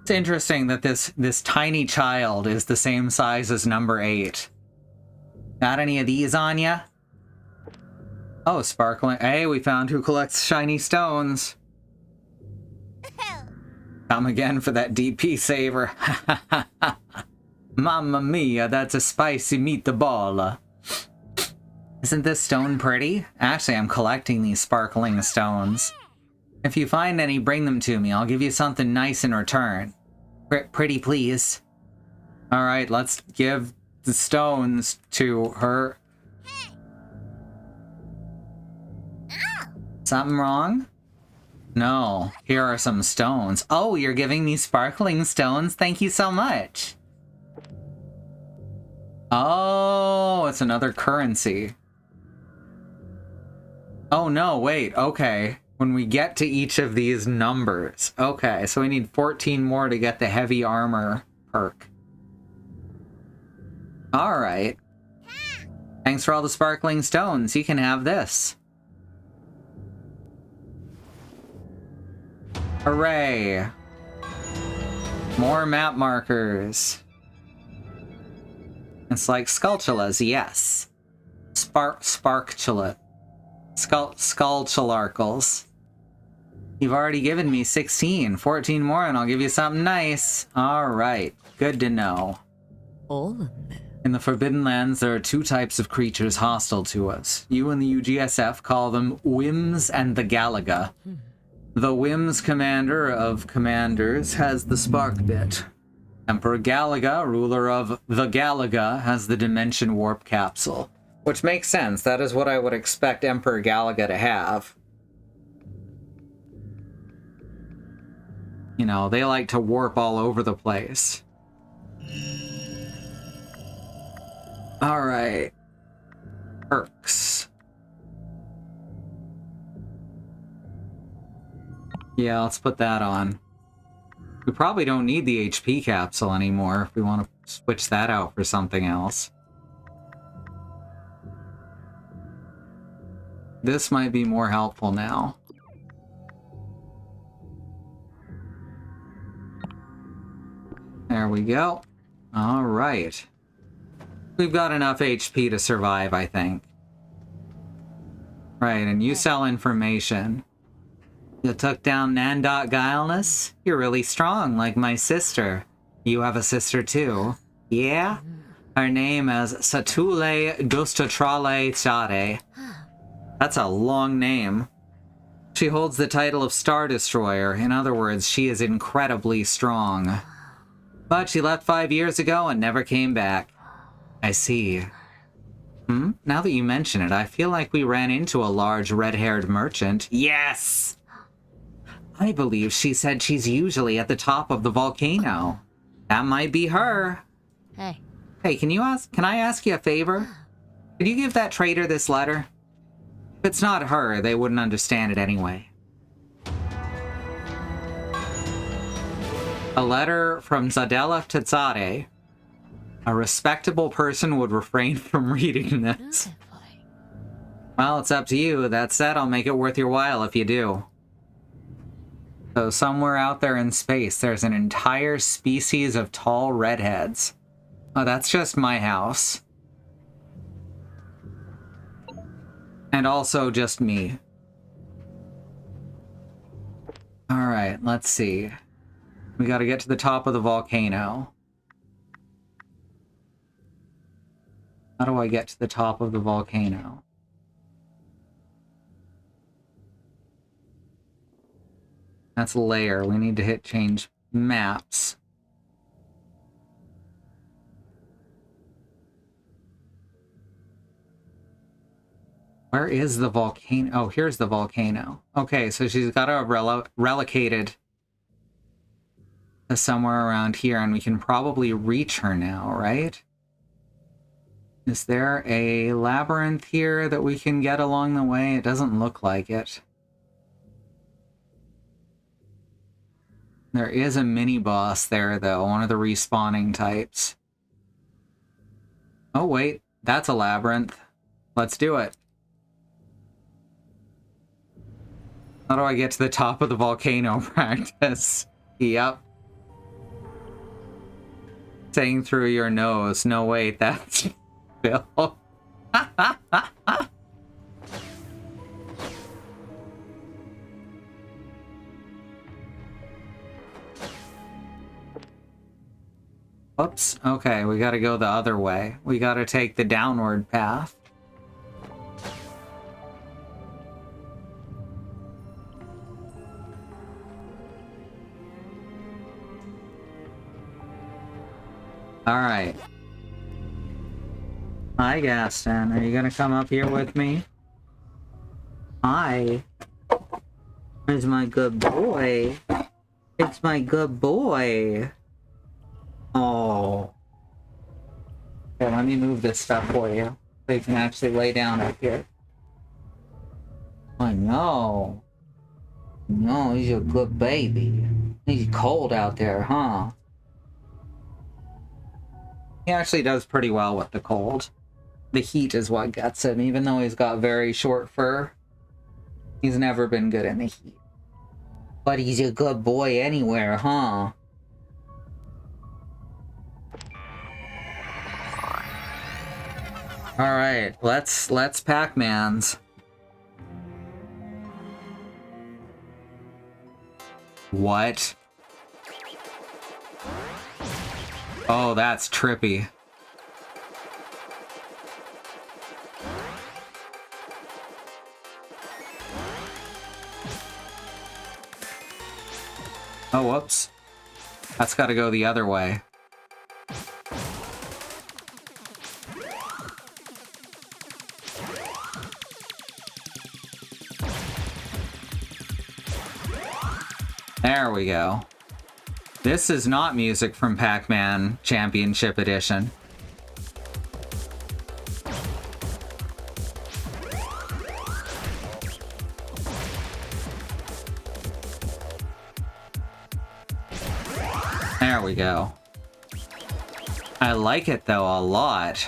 It's interesting that this tiny child is the same size as number 8. Got any of these on ya? Oh, sparkling. Hey, we found who collects shiny stones. Come again for that DP saver. Mamma mia, that's a spicy meatball. Isn't this stone pretty? Actually, I'm collecting these sparkling stones. If you find any, bring them to me. I'll give you something nice in return. Pretty, please. Alright, let's give the stones to her. Something wrong? No. Here are some stones. Oh, you're giving me sparkling stones? Thank you so much. Oh, it's another currency. Oh no, wait, okay. When we get to each of these numbers. Okay, so we need 14 more to get the heavy armor perk. Alright. Thanks for all the sparkling stones. You can have this. Hooray. More map markers. It's like Skulltulas, yes. Sparktula. Skulltularkles. You've already given me 16. 14 more and I'll give you something nice. Alright, good to know. In the Forbidden Lands, there are 2 types of creatures hostile to us. You and the UGSF call them Whims and the Galaga. The Whims commander of commanders has the spark bit. Emperor Galaga, ruler of the Galaga, has the dimension warp capsule. Which makes sense. That is what I would expect Emperor Galaga to have. You know, they like to warp all over the place. Alright. Perks. Yeah, let's put that on. We probably don't need the HP capsule anymore if we want to switch that out for something else. This might be more helpful now. There we go. Alright. We've got enough HP to survive, I think. Right, and you sell information. You took down Nandot Guileless? You're really strong, like my sister. You have a sister too. Yeah? Her name is Satule Dustatrale Chade. That's a long name. She holds the title of Star Destroyer. In other words, she is incredibly strong. But she left 5 years ago and never came back. I see. Now that you mention it, I feel like we ran into a large red-haired merchant. Yes! I believe she said she's usually at the top of the volcano. That might be her. Hey. Hey, can I ask you a favor? Could you give that traitor this letter? If it's not her, they wouldn't understand it anyway. A letter from Zadela Tetsade. A respectable person would refrain from reading this. Well, it's up to you. That said, I'll make it worth your while if you do. So somewhere out there in space, there's an entire species of tall redheads. Oh, that's just my house. And also just me. Alright, let's see. We gotta get to the top of the volcano. How do I get to the top of the volcano? That's layer. We need to hit change maps. Where is the volcano? Oh, here's the volcano. Okay, so she's got a relocated to somewhere around here, and we can probably reach her now, right? Is there a labyrinth here that we can get along the way? It doesn't look like it. There is a mini-boss there, though, one of the respawning types. Oh, wait, that's a labyrinth. Let's do it. How do I get to the top of the volcano practice? Yep. Saying through your nose. No, wait, that's Bill. Oops. Okay, we gotta go the other way. We gotta take the downward path. Alright. Hi, Gaston. Are you gonna come up here with me? Hi. Where's my good boy? It's my good boy. Oh. Okay, let me move this stuff for you, so you can actually lay down up here. Oh, no. No, he's a good baby. He's cold out there, huh? He actually does pretty well with the cold. The heat is what gets him, even though he's got very short fur. He's never been good in the heat. But he's a good boy anywhere, huh? Alright, let's Pac-Mans. What? Oh, that's trippy. Oh, whoops. That's gotta go the other way. There we go. This is not music from Pac-Man Championship Edition. There we go. I like it though a lot.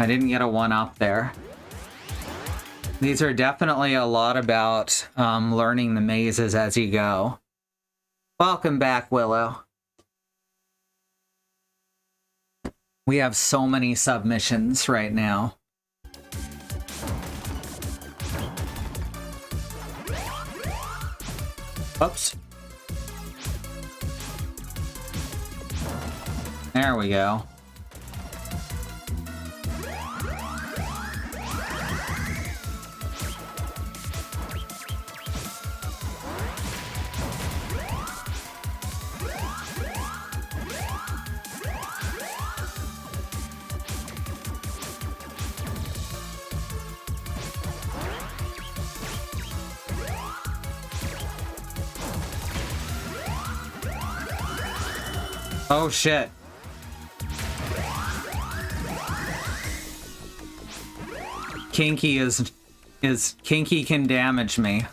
I didn't get a 1-up there. These are definitely a lot about learning the mazes as you go. Welcome back, Willow. We have so many submissions right now. Oops. There we go. Oh shit. Kinky can damage me.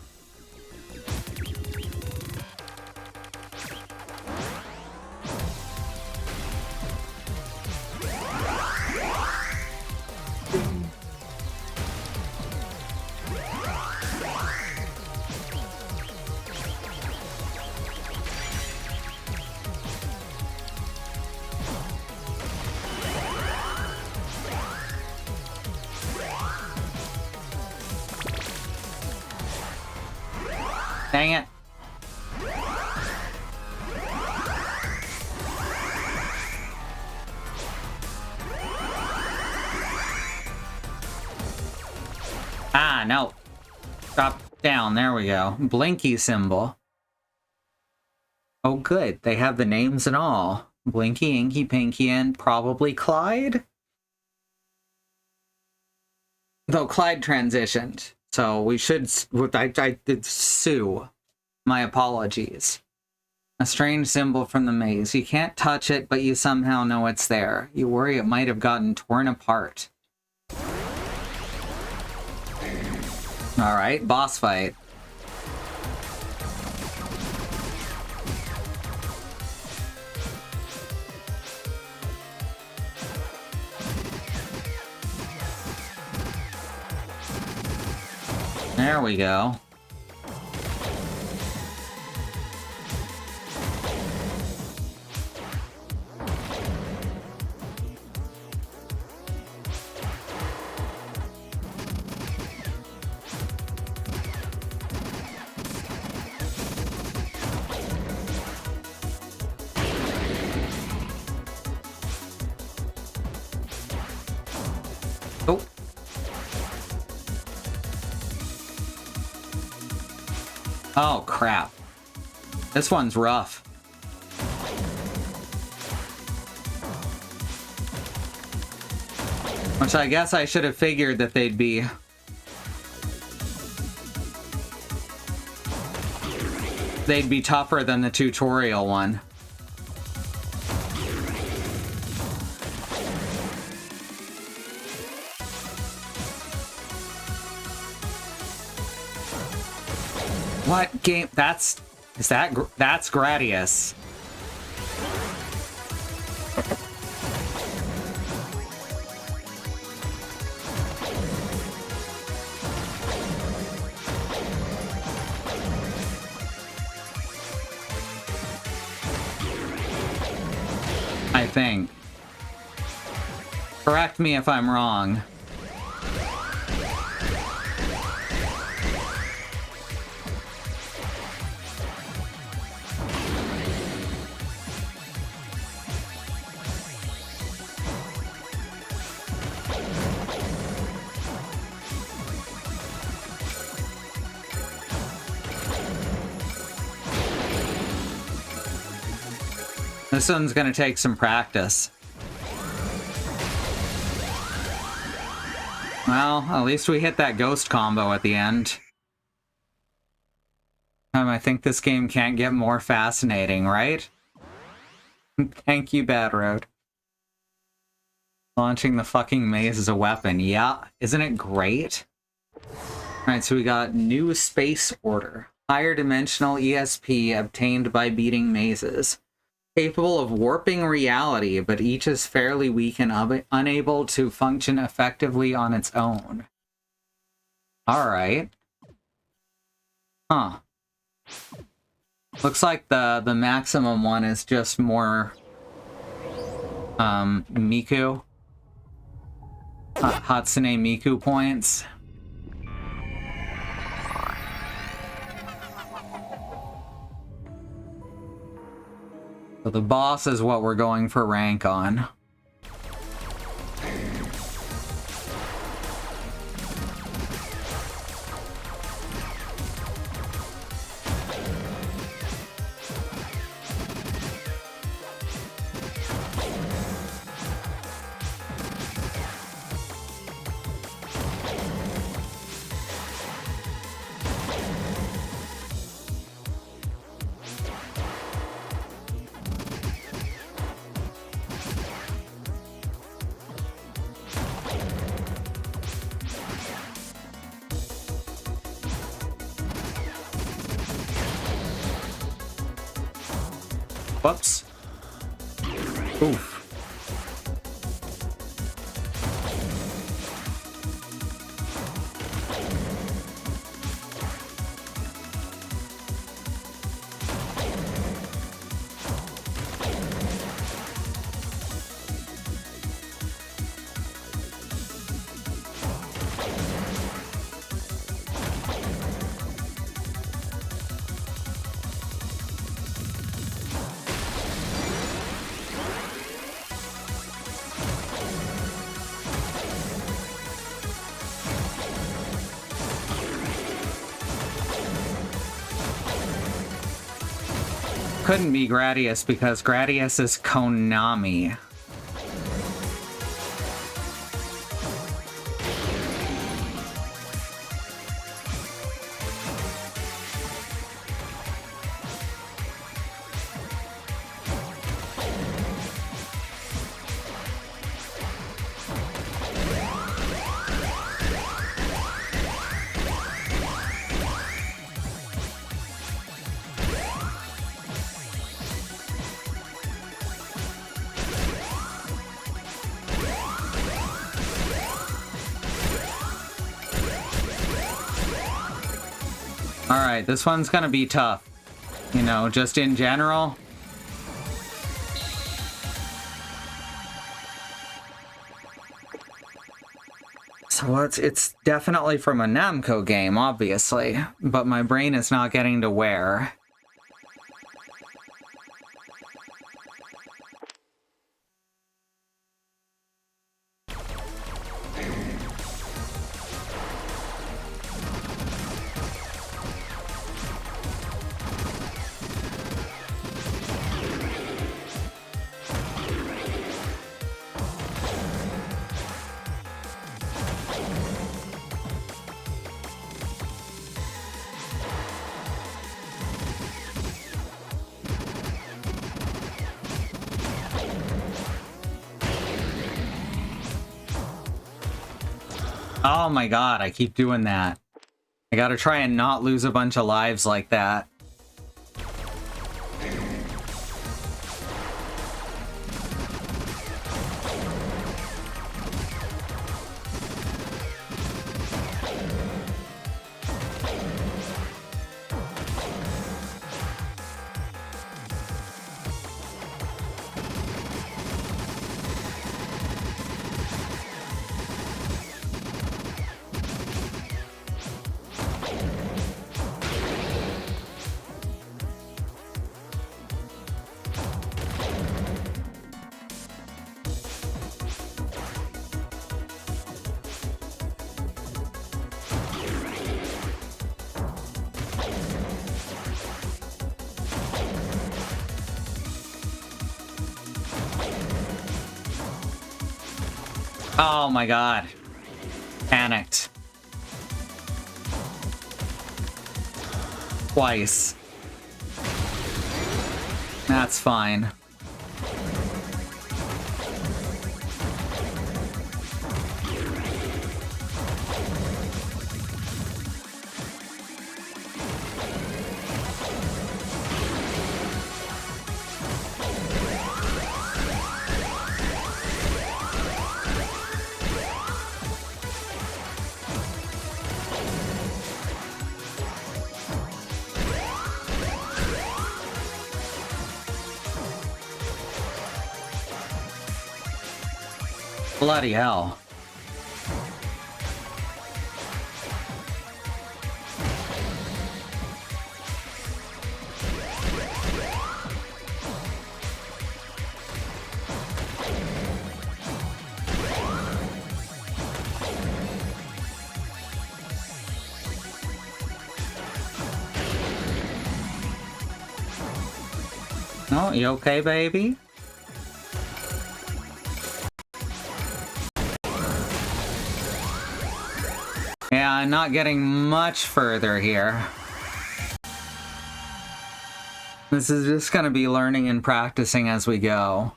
Dang it. Ah, no. Drop down. There we go. Blinky symbol. Oh, good. They have the names and all. Blinky, Inky, Pinky, and probably Clyde? Though Clyde transitioned. So we should... I did sue. My apologies. A strange symbol from the maze. You can't touch it, but you somehow know it's there. You worry it might have gotten torn apart. Alright, boss fight. There we go. Oh. Oh, crap. This one's rough. Which I guess I should have figured that they'd be... They'd be tougher than the tutorial one. What game? That's Gradius. I think. Correct me if I'm wrong. This one's gonna take some practice. Well, at least we hit that ghost combo at the end. I think this game can't get more fascinating, right? Thank you, Bad Road. Launching the fucking maze as a weapon. Yeah, isn't it great? Alright, so we got new space order. Higher dimensional ESP obtained by beating mazes. Capable of warping reality, but each is fairly weak and unable to function effectively on its own. Alright. Huh. Looks like the maximum one is just more... Miku. Hatsune Miku points. So the boss is what we're going for rank on. Whoops. Oof. couldn't be Gradius because Gradius is Konami. Alright, this one's gonna be tough. You know, just in general. So it's definitely from a Namco game, obviously. But my brain is not getting to where. Oh my god, I keep doing that. I gotta try and not lose a bunch of lives like that. Oh my god. Panicked. Twice. That's fine. Bloody hell. Oh, you okay, baby? Yeah, I'm not getting much further here. This is just gonna be learning and practicing as we go.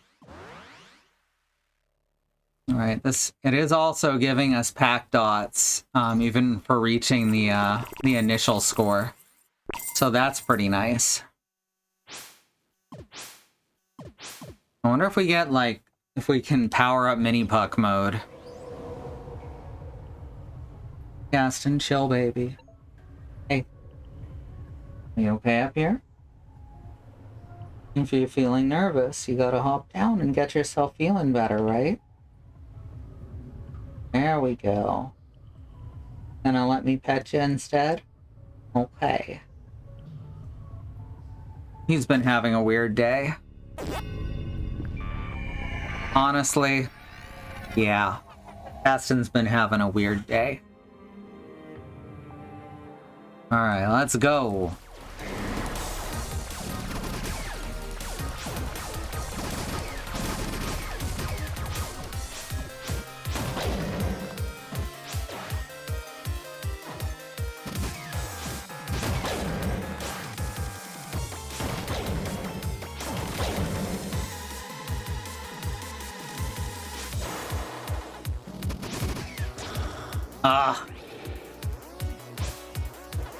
Alright, it is also giving us pack dots, even for reaching the initial score. So that's pretty nice. I wonder if we get, like, if we can power up mini puck mode. Gaston, chill, baby. Hey. Are you okay up here? If you're feeling nervous, you gotta hop down and get yourself feeling better, right? There we go. Gonna let me pet you instead? Okay. He's been having a weird day. Honestly, yeah. Gaston's been having a weird day. Alright, let's go. Ah.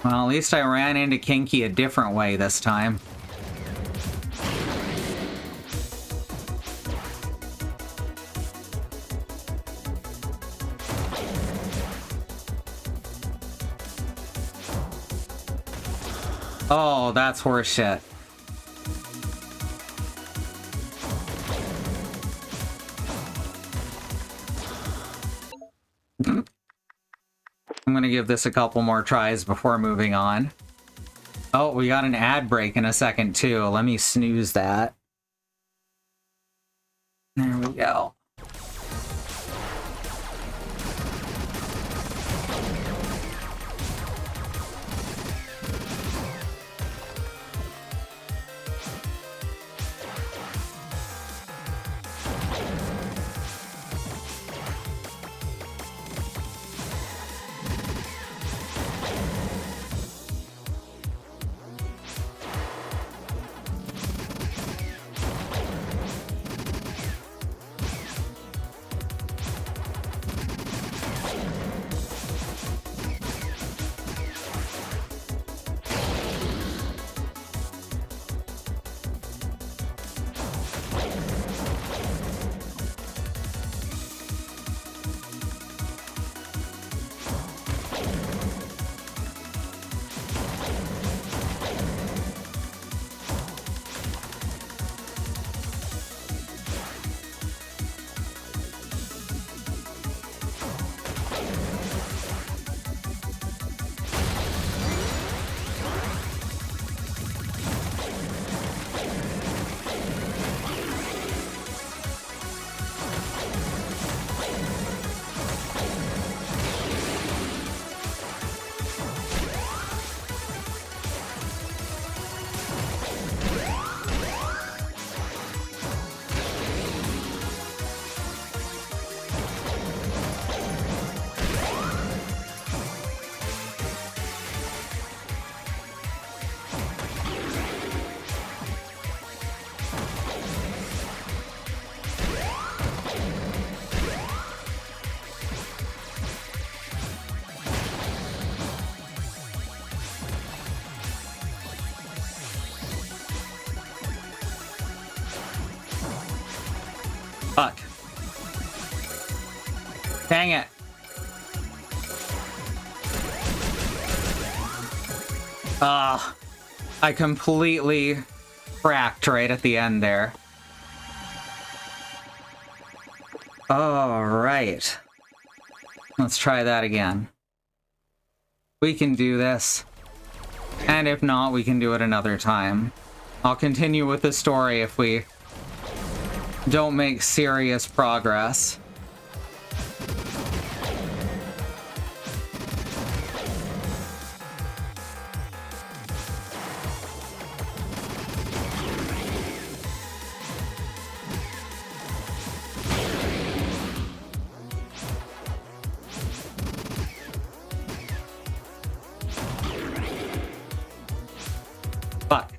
Well, at least I ran into Kinky a different way this time. Oh, that's horseshit. I'm gonna give this a couple more tries before moving on. Oh, we got an ad break in a second too. Let me snooze that. There we go. Fuck. Dang it. I completely cracked right at the end there. All right. Let's try that again. We can do this. And if not, we can do it another time. I'll continue with the story if we don't make serious progress. Fuck.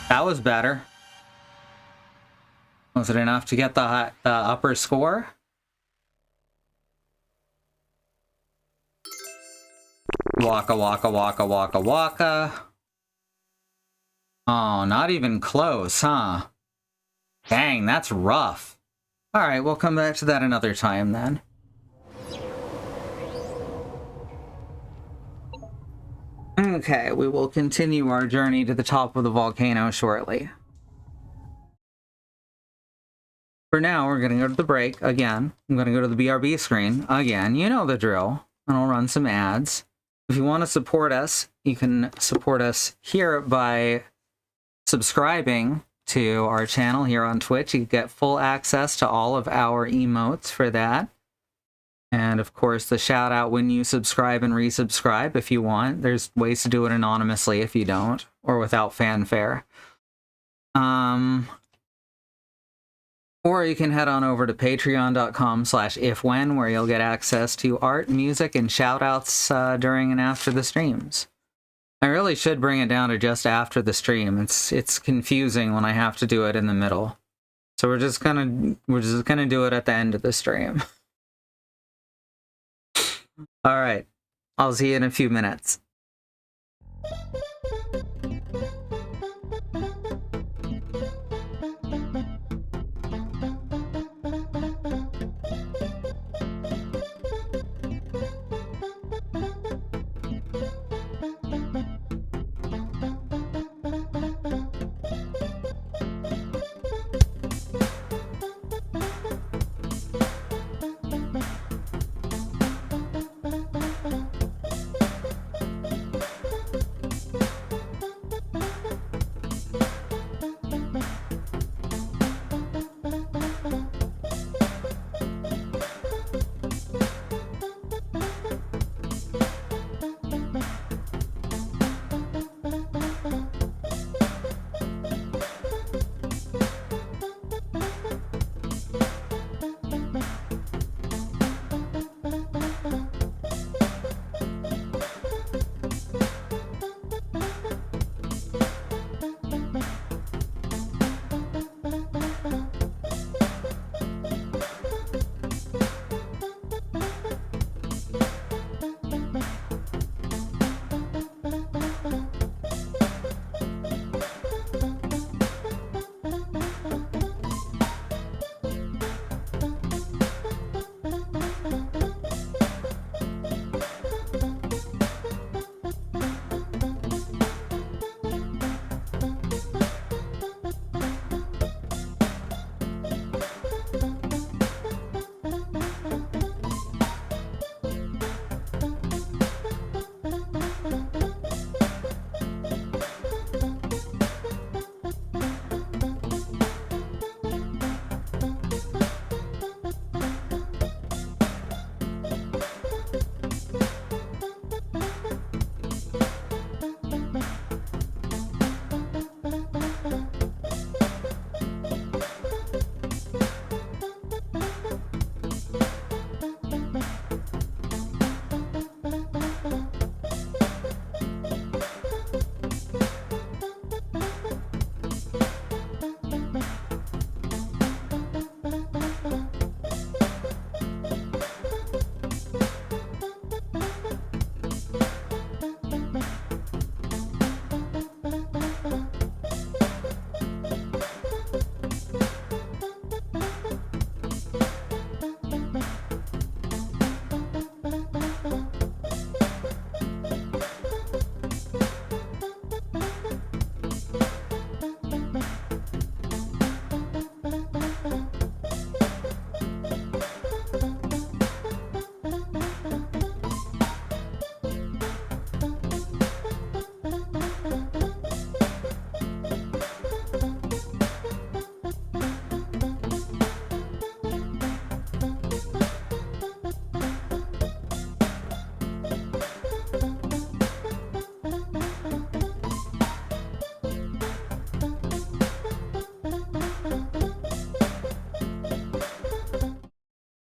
That was better. Was it enough to get the upper score? Waka waka waka waka waka. Oh, not even close, huh? Dang, that's rough. Alright, we'll come back to that another time then. Okay, we will continue our journey to the top of the volcano shortly. For now, we're going to go to the break again. I'm going to go to the BRB screen again. You know the drill. And I'll run some ads. If you want to support us, you can support us here by subscribing to our channel here on Twitch. You get full access to all of our emotes for that. And of course, the shout out when you subscribe and resubscribe if you want. There's ways to do it anonymously if you don't, or without fanfare. Or you can head on over to patreon.com/ifwhen, where you'll get access to art, music, and shoutouts during and after the streams. I really should bring it down to just after the stream. It's confusing when I have to do it in the middle. So we're just gonna do it at the end of the stream. All right, I'll see you in a few minutes.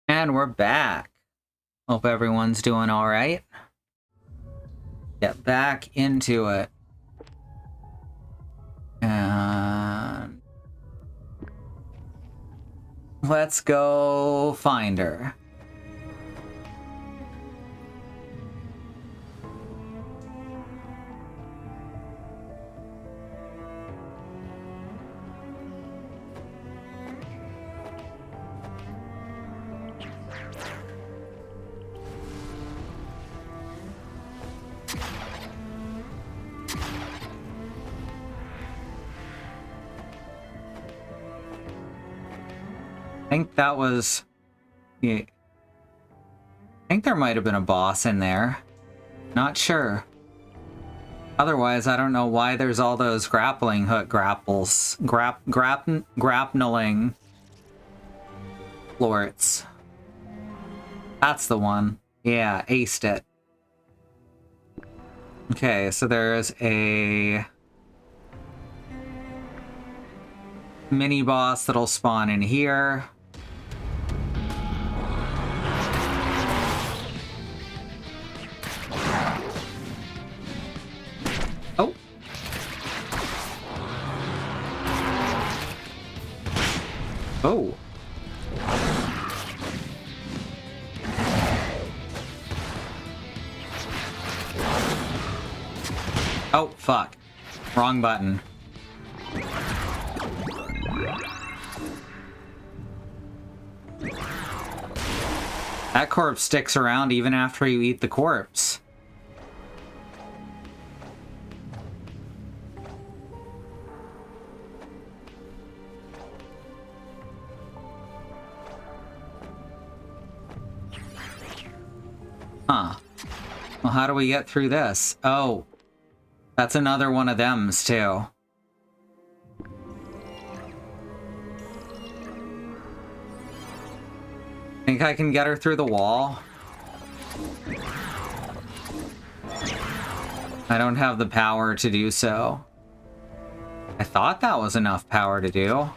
And we're back. Hope everyone's doing all right. Get back into it. And Let's go find her. I think that was... Yeah. I think there might have been a boss in there. Not sure. Otherwise, I don't know why there's all those grappling hook grappling florets. That's the one. Yeah, aced it. Okay, so there's a mini boss that'll spawn in here. Oh. Oh. Oh, fuck. Wrong button. That corpse sticks around even after you eat the corpse. Huh. Well, how do we get through this? Oh, that's another one of them's, too. Think I can get her through the wall? I don't have the power to do so. I thought that was enough power to do.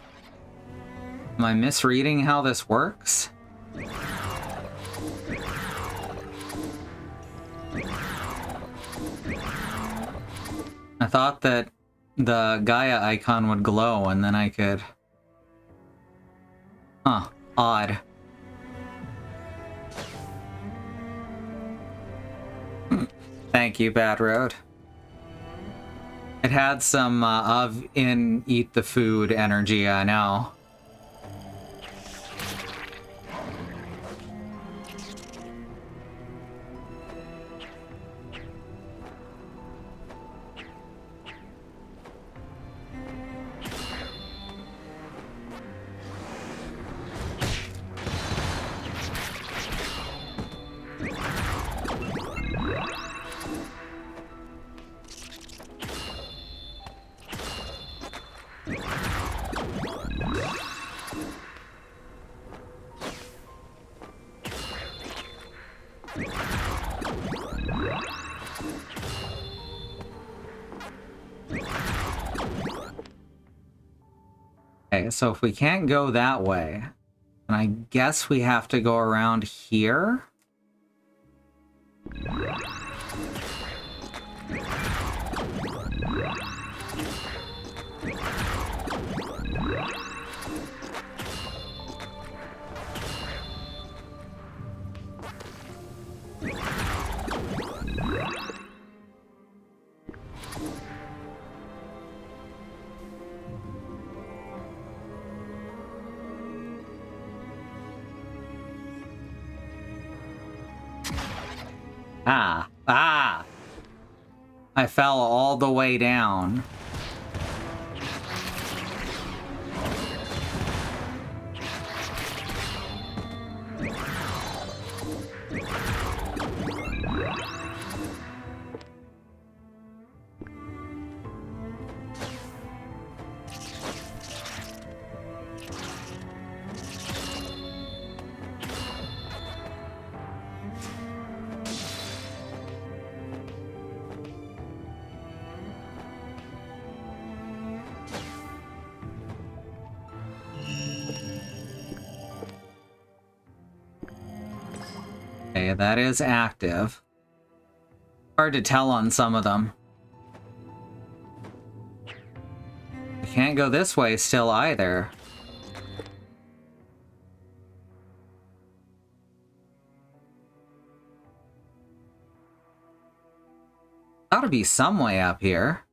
Am I misreading how this works? I thought that the Gaia icon would glow and then I could... Huh. Odd. Thank you, Bad Road. It had some of in eat the food energy, I know. Okay, so if we can't go that way, then I guess we have to go around here? Ah! I fell all the way down. Okay, that is active. Hard to tell on some of them. We can't go this way still either. Gotta be some way up here.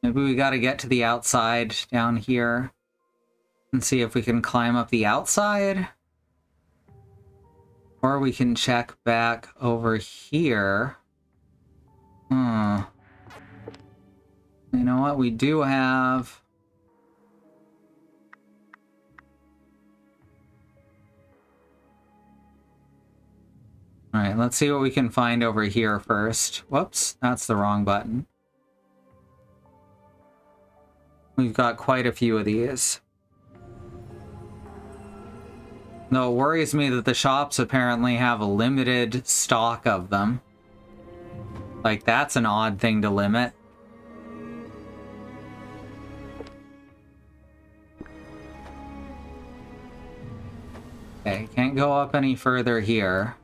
Maybe we gotta get to the outside down here and see if we can climb up the outside. Or we can check back over here. You know what? We do have... Alright, let's see what we can find over here first. Whoops, that's the wrong button. We've got quite a few of these. Though it worries me that the shops apparently have a limited stock of them. Like, that's an odd thing to limit. Okay, can't go up any further here.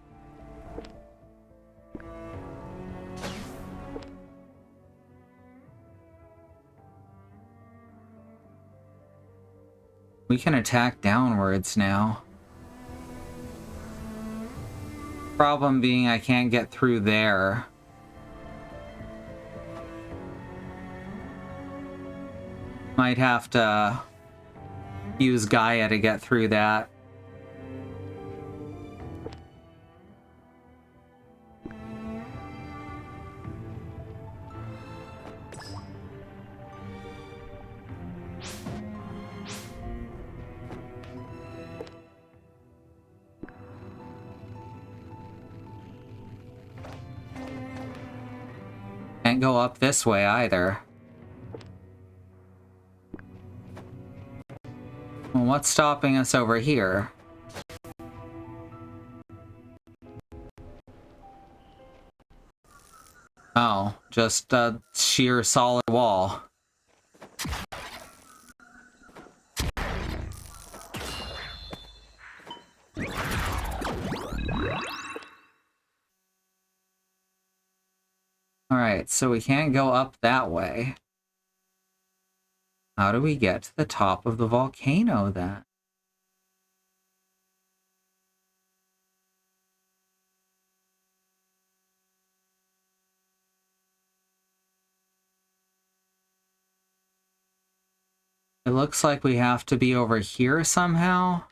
We can attack downwards now. Problem being I can't get through there. Might have to use Gaia to get through that. Can't go up this way either. Well, what's stopping us over here? Oh, just a sheer solid wall. Alright, so we can't go up that way. How do we get to the top of the volcano then? It looks like we have to be over here somehow.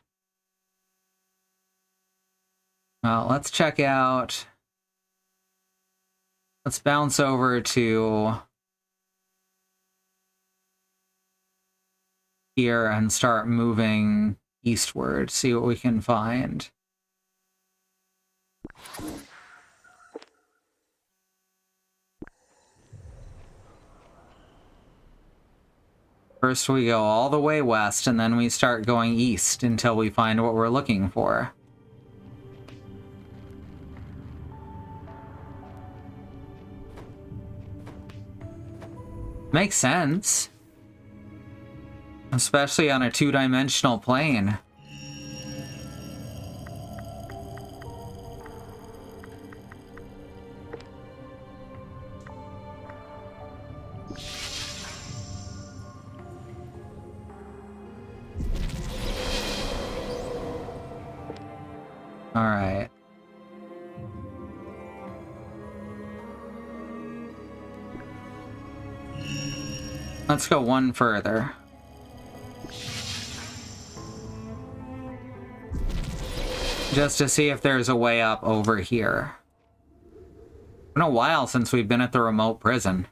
Well, let's check out... Let's bounce over to here and start moving eastward, see what we can find. First we go all the way west, and then we start going east until we find what we're looking for. Makes sense. Especially on a two-dimensional plane. All right. Let's go one further. Just to see if there's a way up over here. It's been a while since we've been at the remote prison.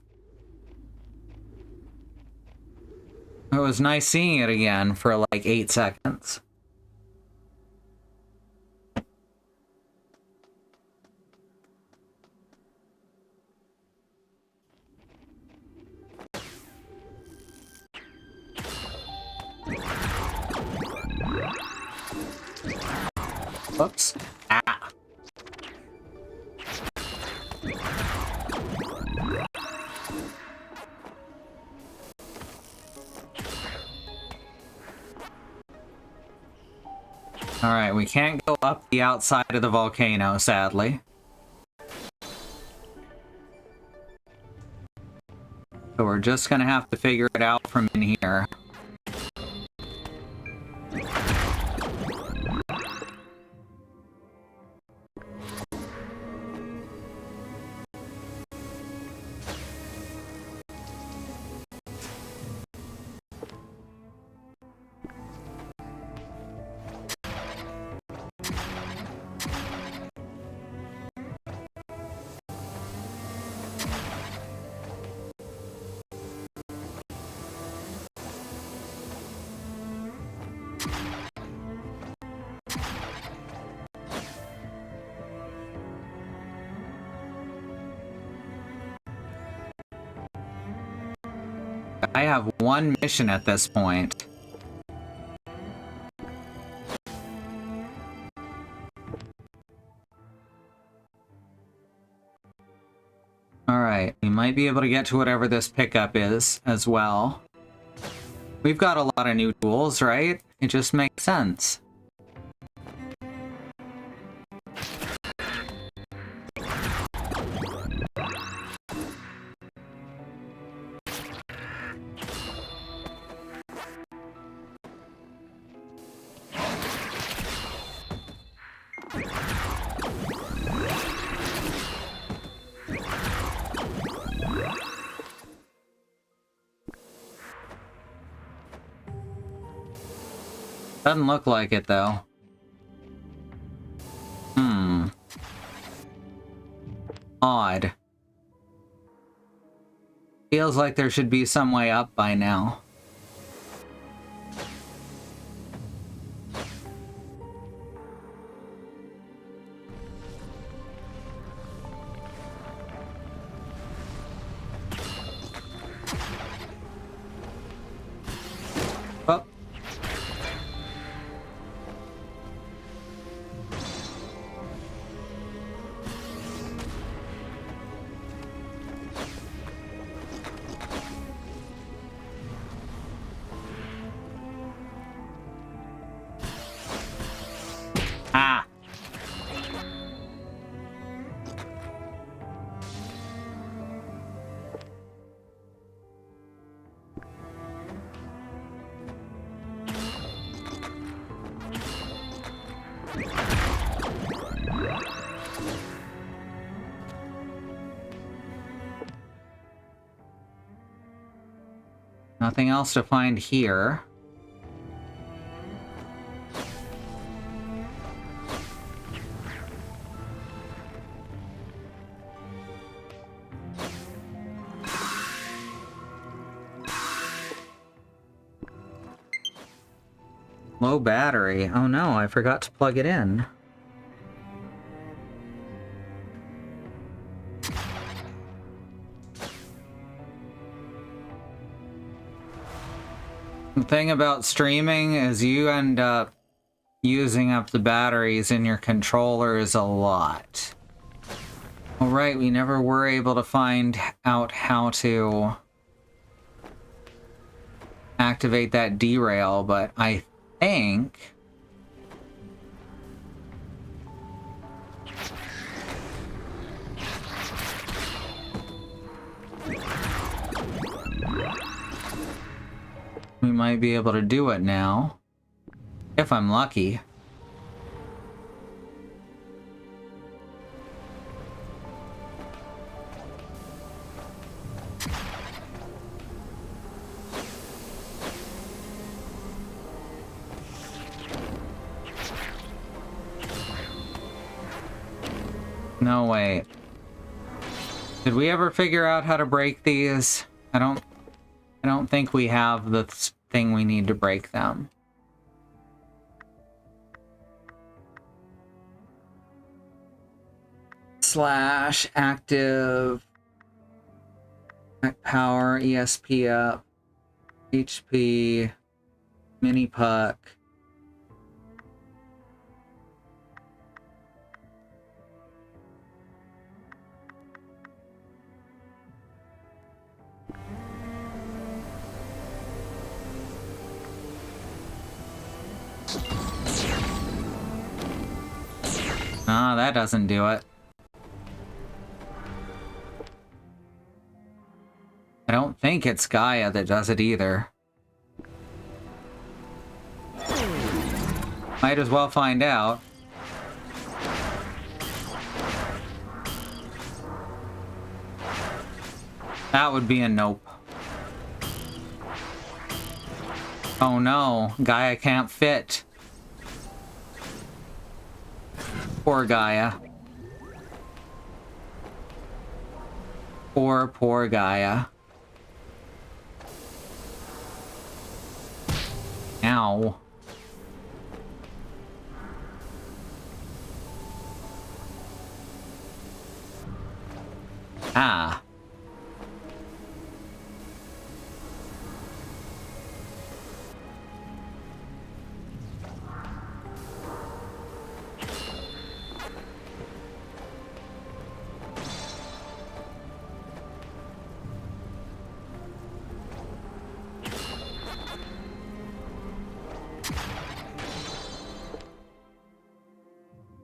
It was nice seeing it again for like 8 seconds. Whoops. Ah. Alright, we can't go up the outside of the volcano, sadly. So we're just gonna have to figure it out from in here. I have one mission at this point. Alright, we might be able to get to whatever this pickup is as well. We've got a lot of new tools, right? It just makes sense. Doesn't look like it, though. Odd. Feels like there should be some way up by now. Oh. Ah. Nothing else to find here. Low battery. Oh no, I forgot to plug it in. The thing about streaming is you end up using up the batteries in your controllers a lot. Alright, we never were able to find out how to activate that derail, but I think we might be able to do it now, if I'm lucky. No, wait. Did we ever figure out how to break these? I don't think we have the thing we need to break them. Slash active power ESP up HP mini puck. Ah, that doesn't do it. I don't think it's Gaia that does it either. Might as well find out. That would be a nope. Oh no, Gaia can't fit. Poor Gaia. Poor Gaia. Ow. Ah.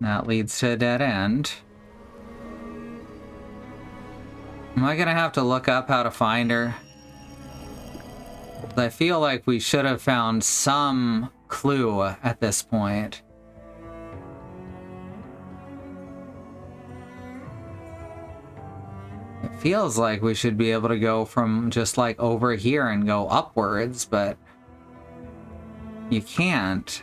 That leads to a dead end. Am I gonna have to look up how to find her? I feel like we should have found some clue at this point. It feels like we should be able to go from just like over here and go upwards, but you can't.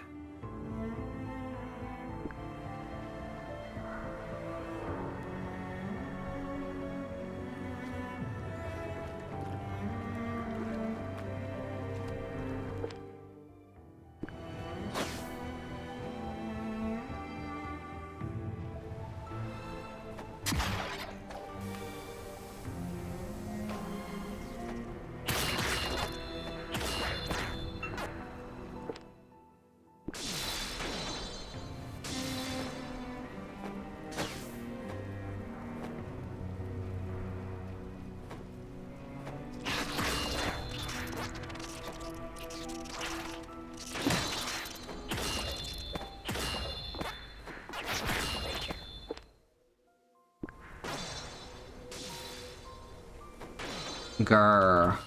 Grr.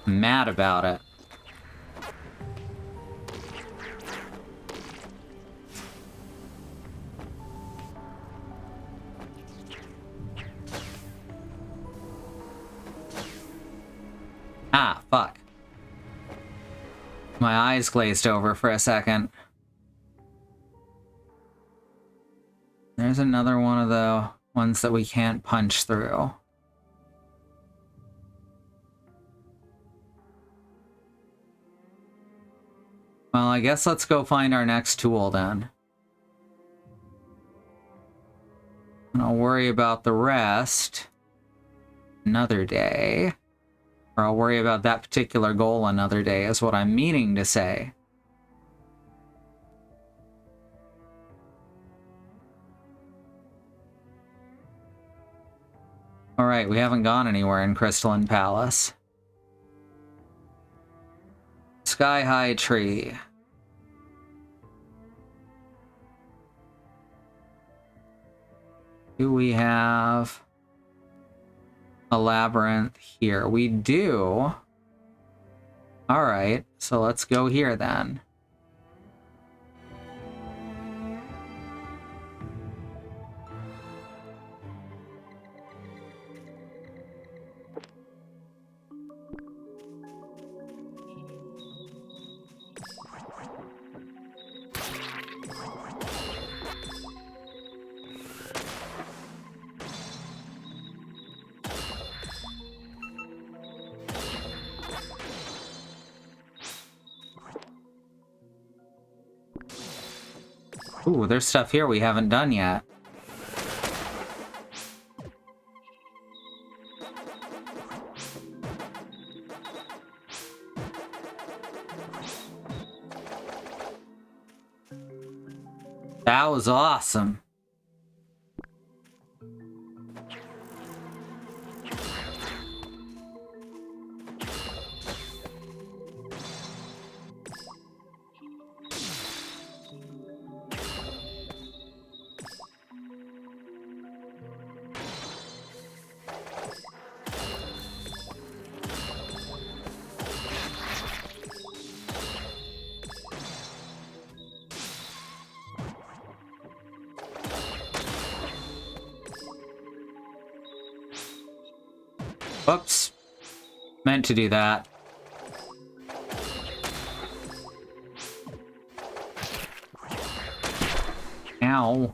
Mad about it. Ah, fuck. My eyes glazed over for a second. There's another one of the ones that we can't punch through. Well, I guess let's go find our next tool then. And I'll worry about the rest another day. Or I'll worry about that particular goal another day, is what I'm meaning to say. Alright, we haven't gone anywhere in Crystalline Palace. Sky-high tree. Do we have a labyrinth here? We do. Alright, so let's go here then. Ooh, there's stuff here we haven't done yet. That was awesome. Whoops. Meant to do that. Ow.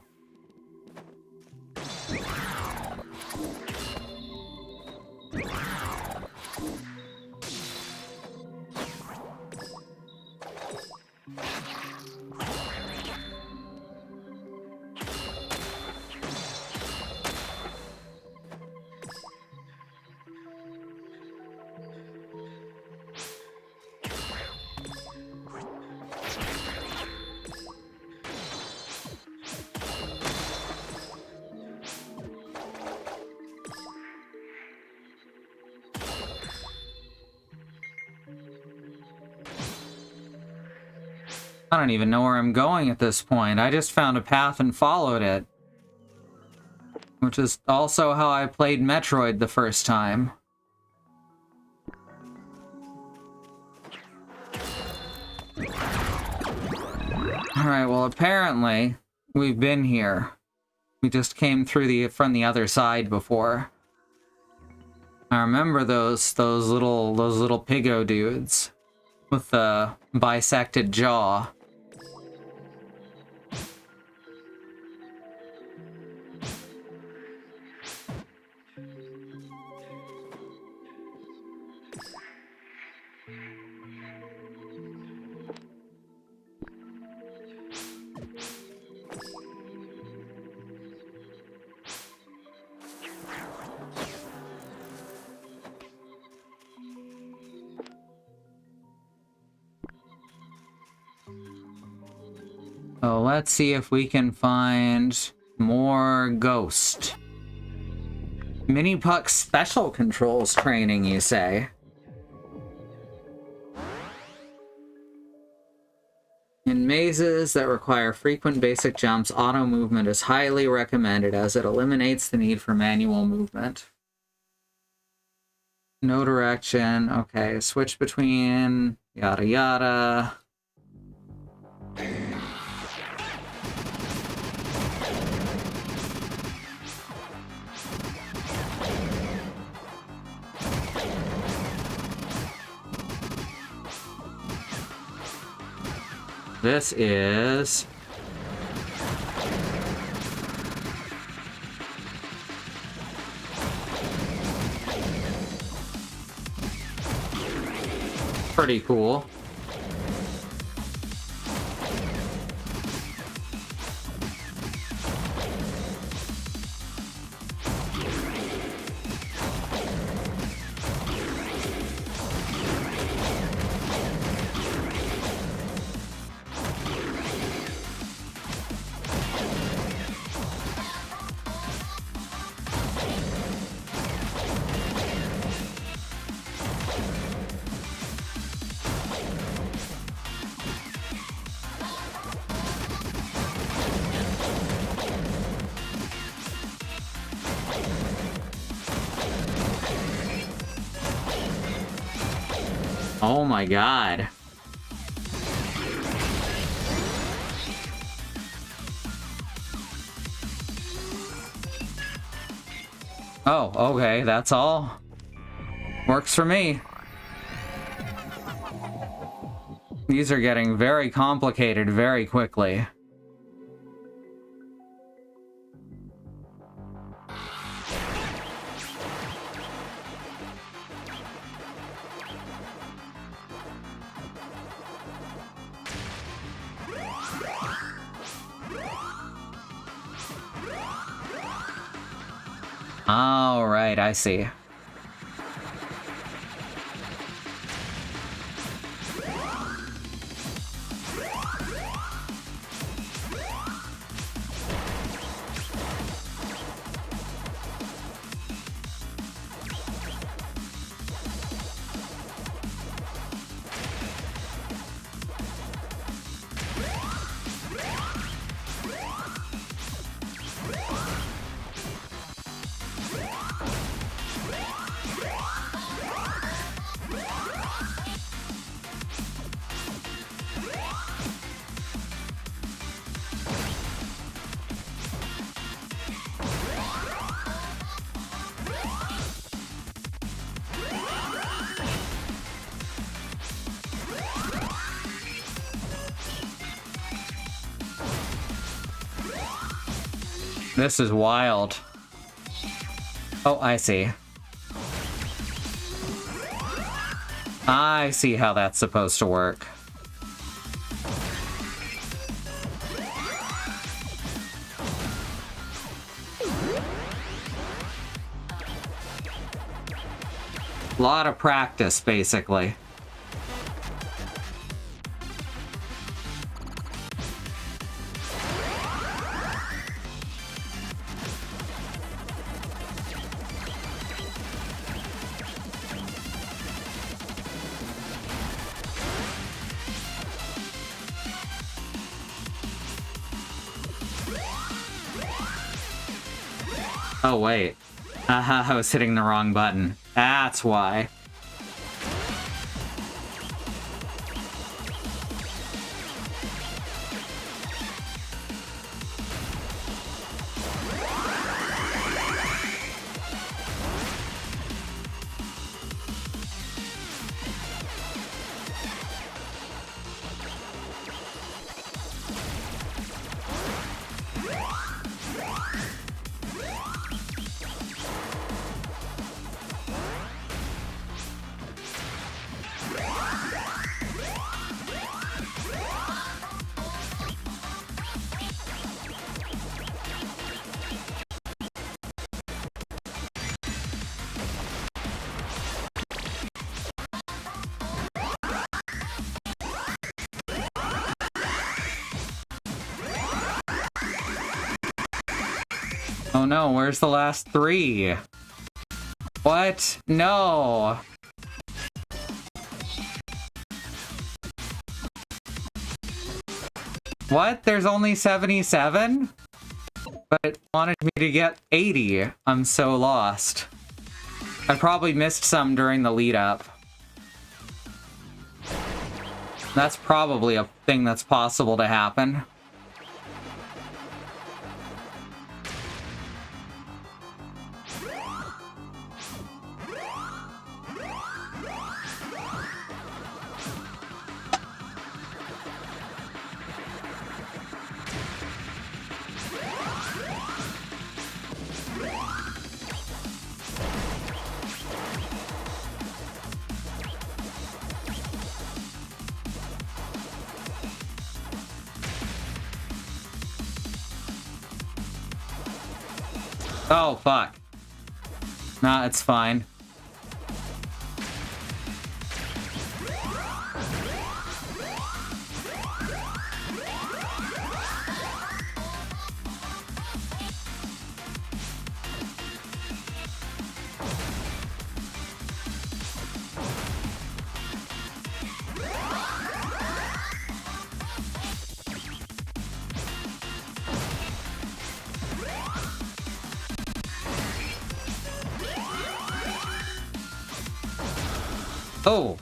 I don't even know where I'm going at this point. I just found a path and followed it. Which is also how I played Metroid the first time. Alright, well apparently we've been here. We just came through from the other side before. I remember those little piggo dudes with the bisected jaw. So let's see if we can find more ghost. Mini Puck special controls training, you say? In mazes that require frequent basic jumps, auto movement is highly recommended as it eliminates the need for manual movement. No direction. Okay, switch between yada yada. This is... pretty cool. Oh my god. Oh, okay, that's all. Works for me. These are getting very complicated very quickly. All right, I see. This is wild. Oh, I see. I see how that's supposed to work. A lot of practice, basically. Oh, wait. Haha, I was hitting the wrong button. That's why. Oh no, where's the last 3? What? No! What? There's only 77? But it wanted me to get 80. I'm so lost. I probably missed some during the lead up. That's probably a thing that's possible to happen. Oh, fuck. Nah, it's fine. Oh!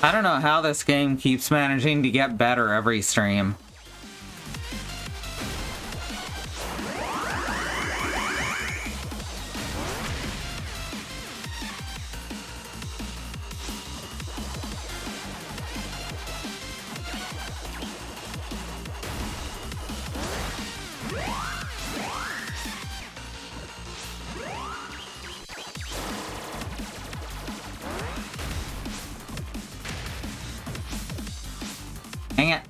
I don't know how this game keeps managing to get better every stream. Dang it.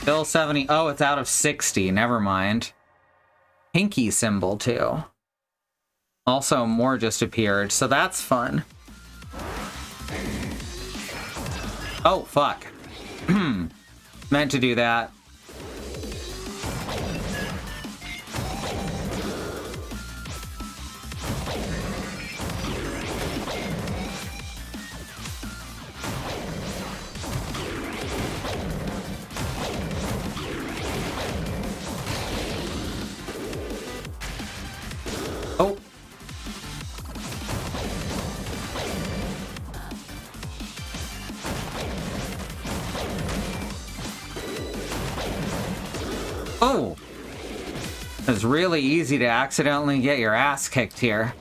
Still 70. Oh, it's out of 60. Never mind. Pinky symbol, too. Also, more just appeared, so that's fun. Oh, fuck. Meant to do that. It's really easy to accidentally get your ass kicked here.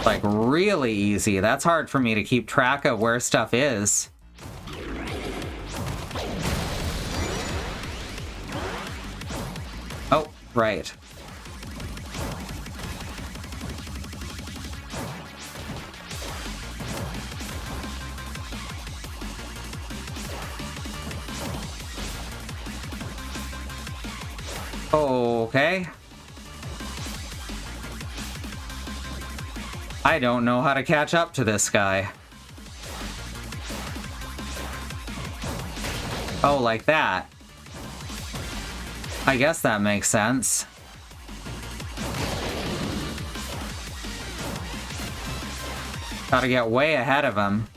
Like, really easy. That's hard for me to keep track of where stuff is. Oh, right. Okay. I don't know how to catch up to this guy. Oh, like that. I guess that makes sense. Gotta get way ahead of him.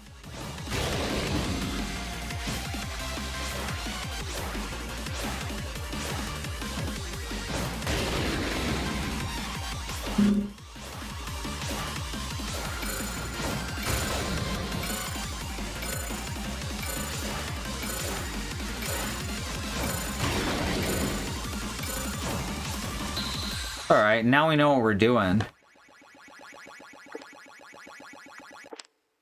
Alright, now we know what we're doing.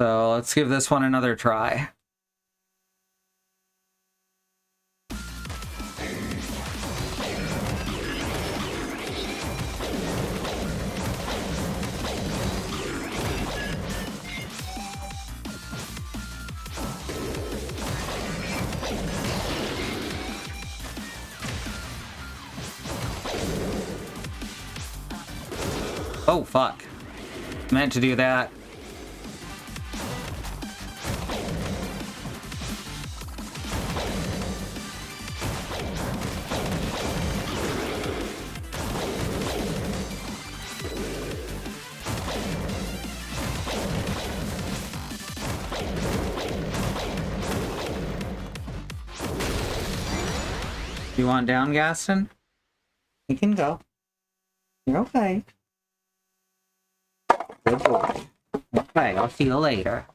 So let's give this one another try. Oh, fuck. Meant to do that. You want down, Gaston? You can go. You're okay. Good boy. Okay, I'll see you later.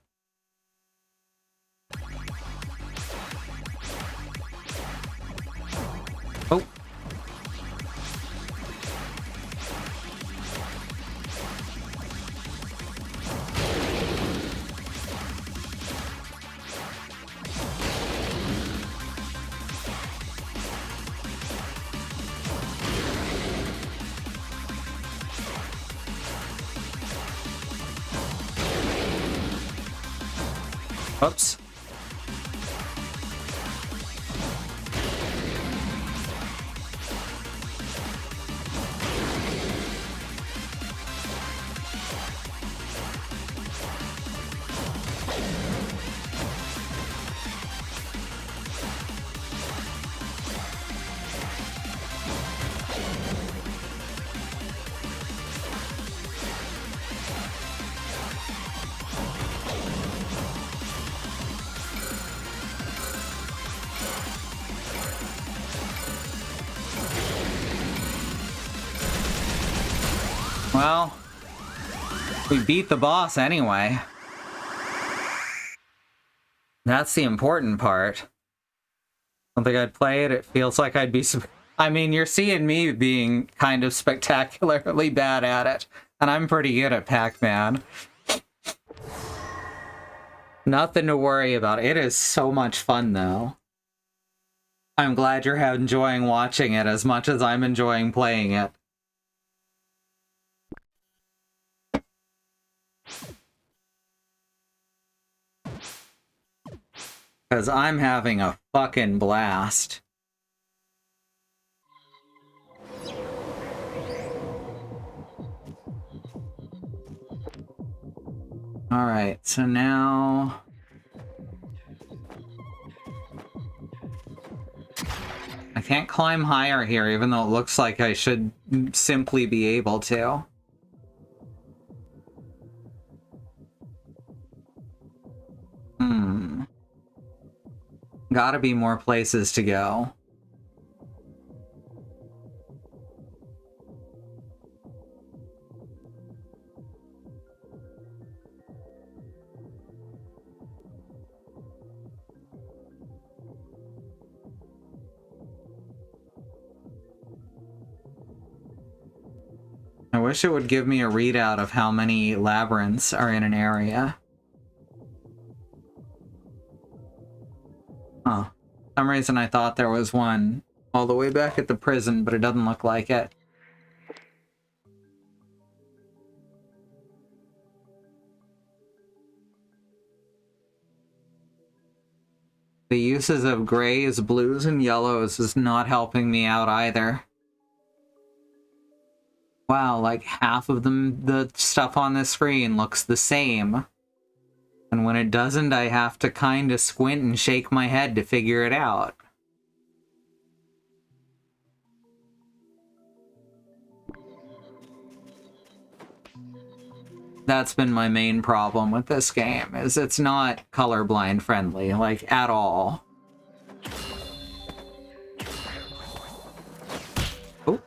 Oh. Oops. Well, we beat the boss anyway. That's the important part. I don't think I'd play it. It feels like I'd be... I mean, you're seeing me being kind of spectacularly bad at it. And I'm pretty good at Pac-Man. Nothing to worry about. It is so much fun, though. I'm glad you're enjoying watching it as much as I'm enjoying playing it. Because I'm having a fucking blast. Alright, so now... I can't climb higher here, even though it looks like I should simply be able to. Gotta be more places to go. I wish it would give me a readout of how many labyrinths are in an area. Huh. For some reason I thought there was one all the way back at the prison, but it doesn't look like it. The uses of grays, blues, and yellows is not helping me out either. Wow, like half of them, the stuff on the screen looks the same. And when it doesn't, I have to kind of squint and shake my head to figure it out. That's been my main problem with this game, is it's not colorblind friendly, like, at all. Oh.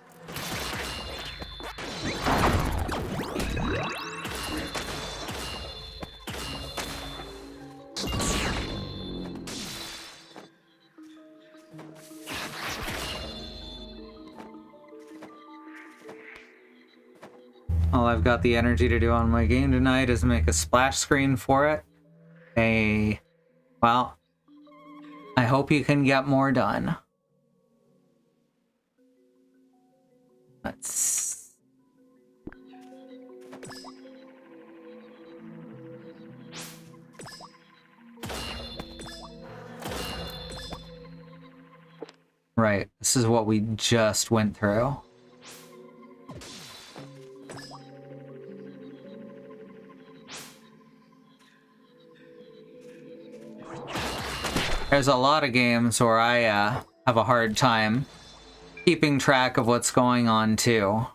All I've got the energy to do on my game tonight is make a splash screen for it. Well, I hope you can get more done. Let's... Right, this is what we just went through. There's a lot of games where I have a hard time keeping track of what's going on, too.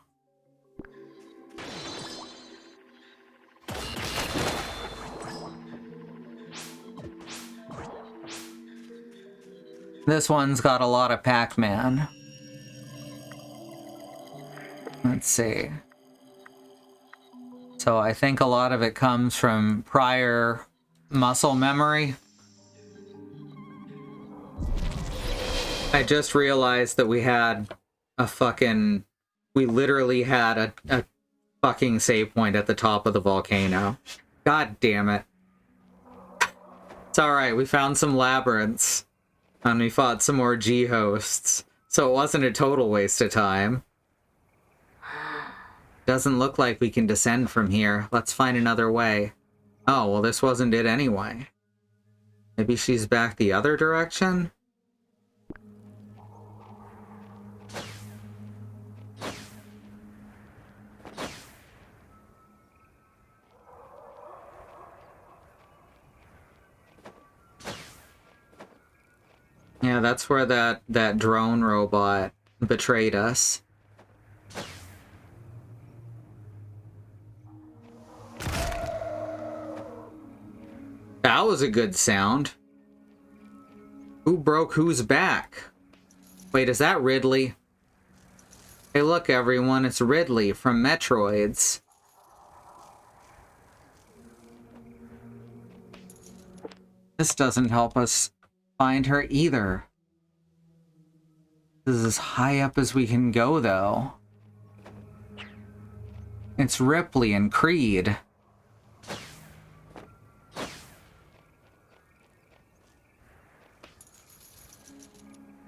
This one's got a lot of Pac-Man. Let's see. So I think a lot of it comes from prior muscle memory. I just realized that we had a fucking... We literally had a fucking save point at the top of the volcano. God damn it. It's alright, we found some labyrinths. And we fought some more G-hosts. So it wasn't a total waste of time. Doesn't look like we can descend from here. Let's find another way. Oh, well this wasn't it anyway. Maybe she's back the other direction? Yeah, that's where that drone robot betrayed us. That was a good sound. Who broke whose back? Wait, is that Ridley? Hey, look, everyone, it's Ridley from Metroids. This doesn't help us find her either. This is as high up as we can go, though. It's Ripley and Creed.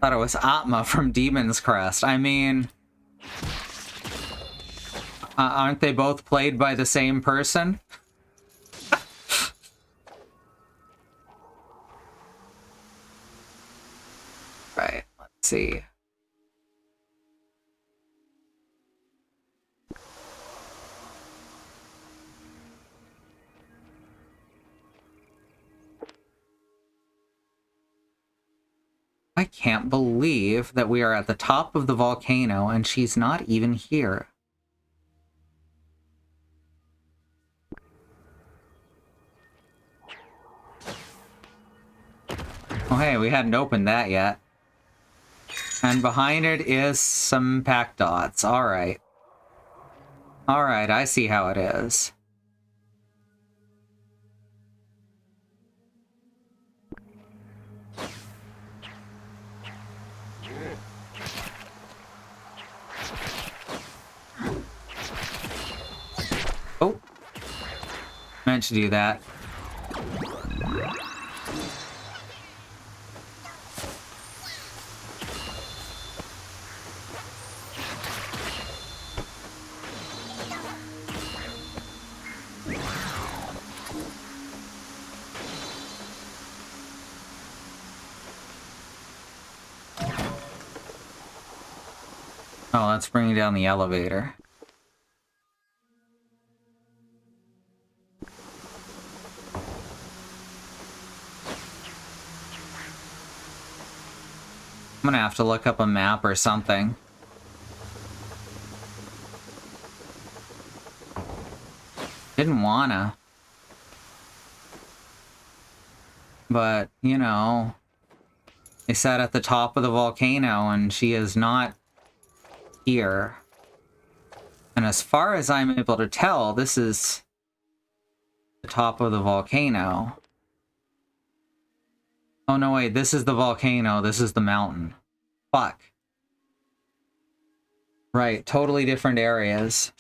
Thought it was Atma from Demon's Crest. I mean... aren't they both played by the same person? Right, let's see. I can't believe that we are at the top of the volcano and she's not even here. Oh hey, we hadn't opened that yet. And behind it is some pack dots. Alright. Alright, I see how it is. Meant to do that. Oh, let's bring down the elevator. I'm gonna have to look up a map or something. Didn't wanna. But, you know, they sat at the top of the volcano and she is not here. And as far as I'm able to tell, this is the top of the volcano. Oh no, wait, this is the volcano, this is the mountain. Fuck. Right, totally different areas.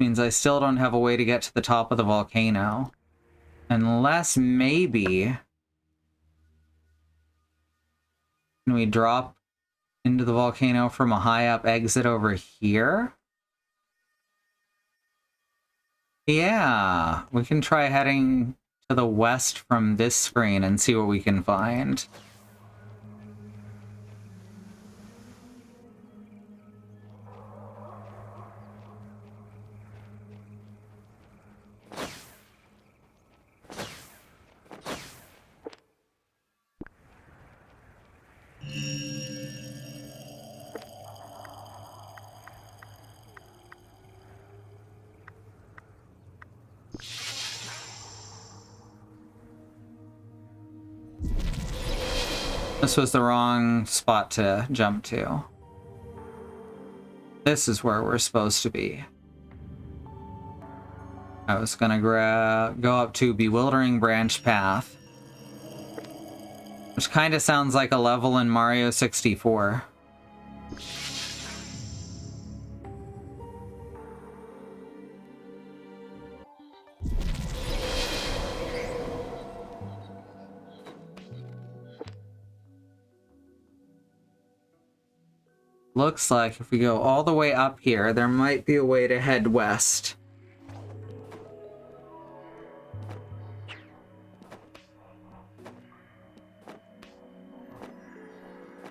Means I still don't have a way to get to the top of the volcano. Unless maybe... Can we drop into the volcano from a high up exit over here? Yeah, we can try heading to the west from this screen and see what we can find. This was the wrong spot to jump to. This is where we're supposed to be. I was gonna go up to Bewildering Branch Path. Which kind of sounds like a level in Mario 64. Looks like if we go all the way up here, there might be a way to head west.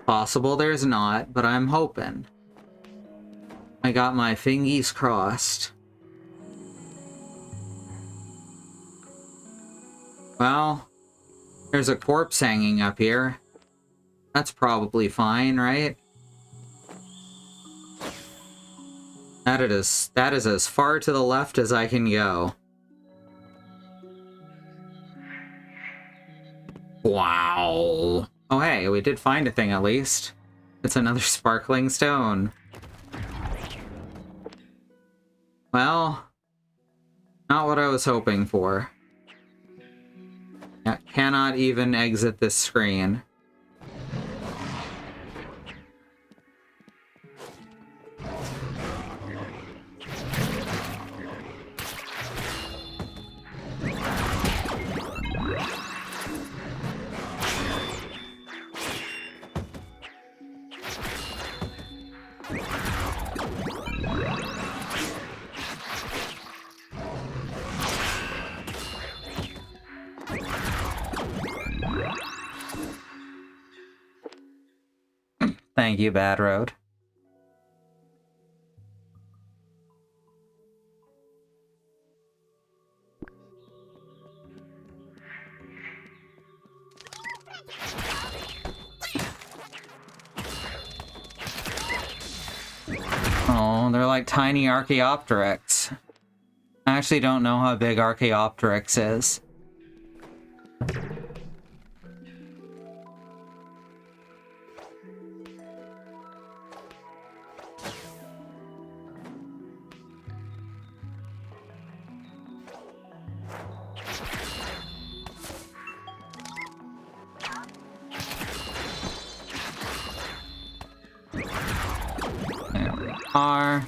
Possible there's not, but I'm hoping. I got my fingies crossed. Well, there's a corpse hanging up here. That's probably fine, right? That is as far to the left as I can go. Wow. Oh hey, we did find a thing at least. It's another sparkling stone. Well, not what I was hoping for. I cannot even exit this screen. Thank you, Bad Road. Oh, they're like tiny Archaeopteryx. I actually don't know how big Archaeopteryx is. There we are.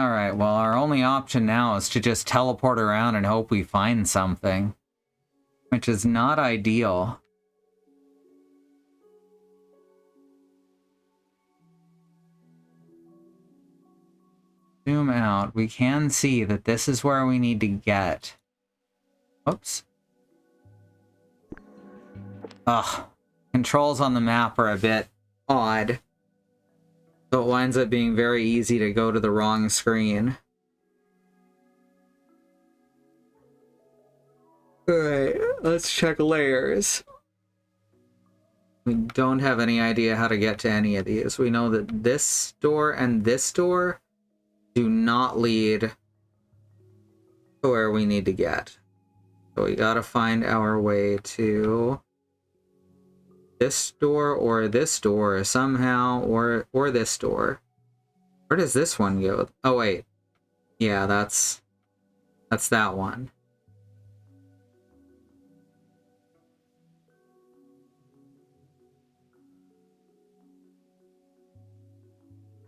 Alright, well, our only option now is to just teleport around and hope we find something. Which is not ideal. Zoom out. We can see that this is where we need to get. Oops. Ugh. Controls on the map are a bit odd. So it winds up being very easy to go to the wrong screen. Alright, let's check layers. We don't have any idea how to get to any of these. We know that this door and this door do not lead to where we need to get. So we gotta find our way to this door somehow, or this door. Where does this one go? Oh wait. Yeah, that's that one.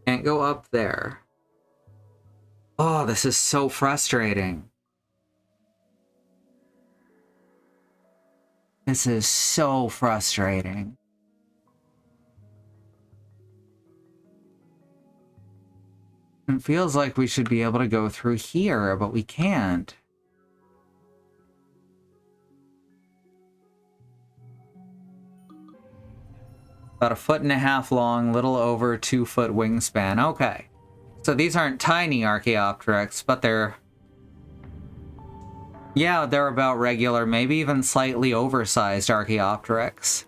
Can't go up there. Oh, this is so frustrating. This is so frustrating. It feels like we should be able to go through here, but we can't. About 1.5 foot long, little over 2 foot wingspan. Okay. So these aren't tiny Archaeopteryx, but they're... yeah, they're about regular, maybe even slightly oversized Archaeopteryx.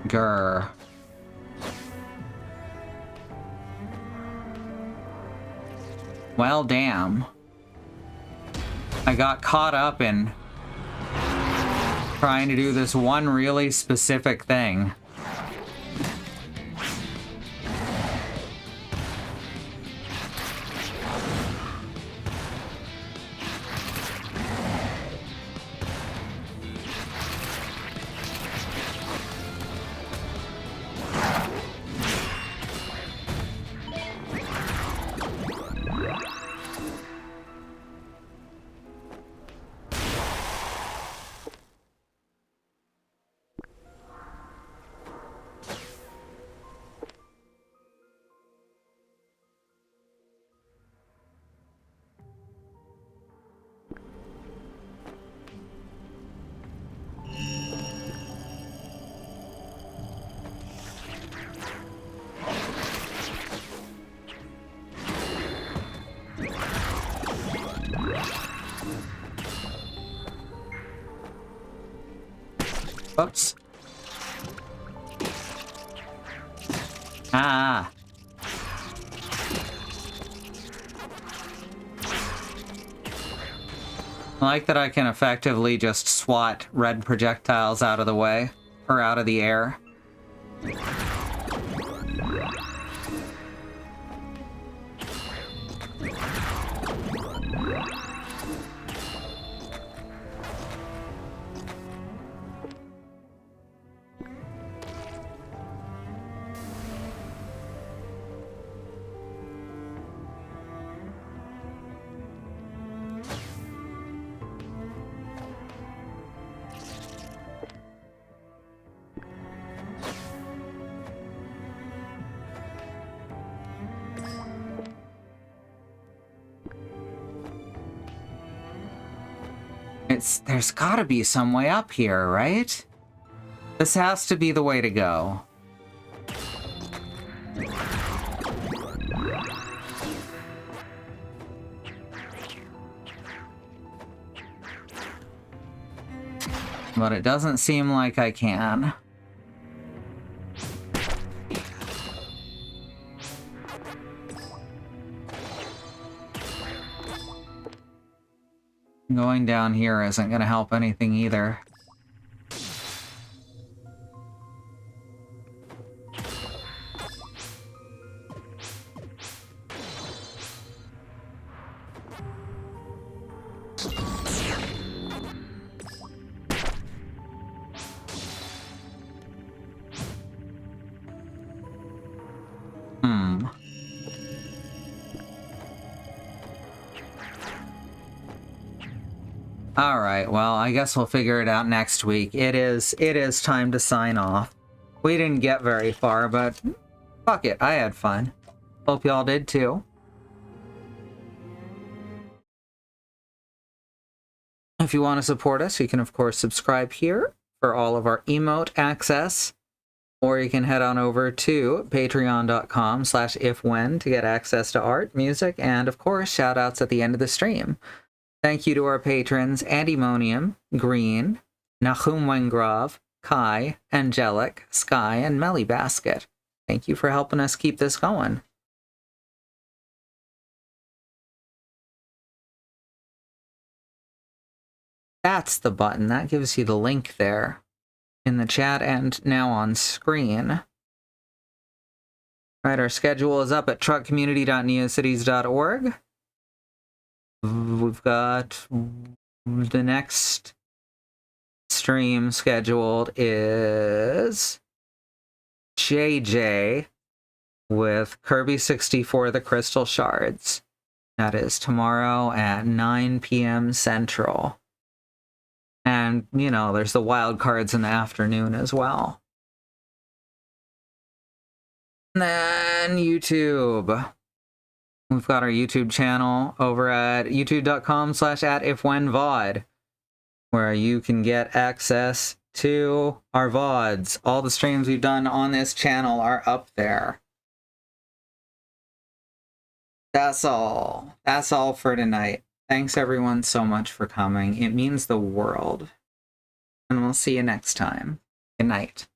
Grr. Well, damn. I got caught up in trying to do this one really specific thing. Oops. Ah. I like that I can effectively just swat red projectiles out of the way, or out of the air. There's gotta be some way up here, right? This has to be the way to go. But it doesn't seem like I can. Going down here isn't going to help anything either. Alright, well, I guess we'll figure it out next week. It is time to sign off. We didn't get very far, but fuck it, I had fun. Hope y'all did too. If you want to support us, you can of course subscribe here for all of our emote access, or you can head on over to patreon.com/ifwhen to get access to art, music, and of course shout outs at the end of the stream. Thank you to our patrons, Andymonium, Green, Nahum Wengrov, Kai, Angelic, Sky, and Melly Basket. Thank you for helping us keep this going. That's the button. That gives you the link there in the chat and now on screen. Right, our schedule is up at truckcommunity.neocities.org. We've got the next stream scheduled is JJ with Kirby 64 The Crystal Shards. That is tomorrow at 9 p.m. Central. And, you know, there's the wild cards in the afternoon as well. And then YouTube. We've got our YouTube channel over at youtube.com/@ifwhenvod, where you can get access to our VODs. All the streams we've done on this channel are up there. That's all. That's all for tonight. Thanks everyone so much for coming. It means the world. And we'll see you next time. Good night.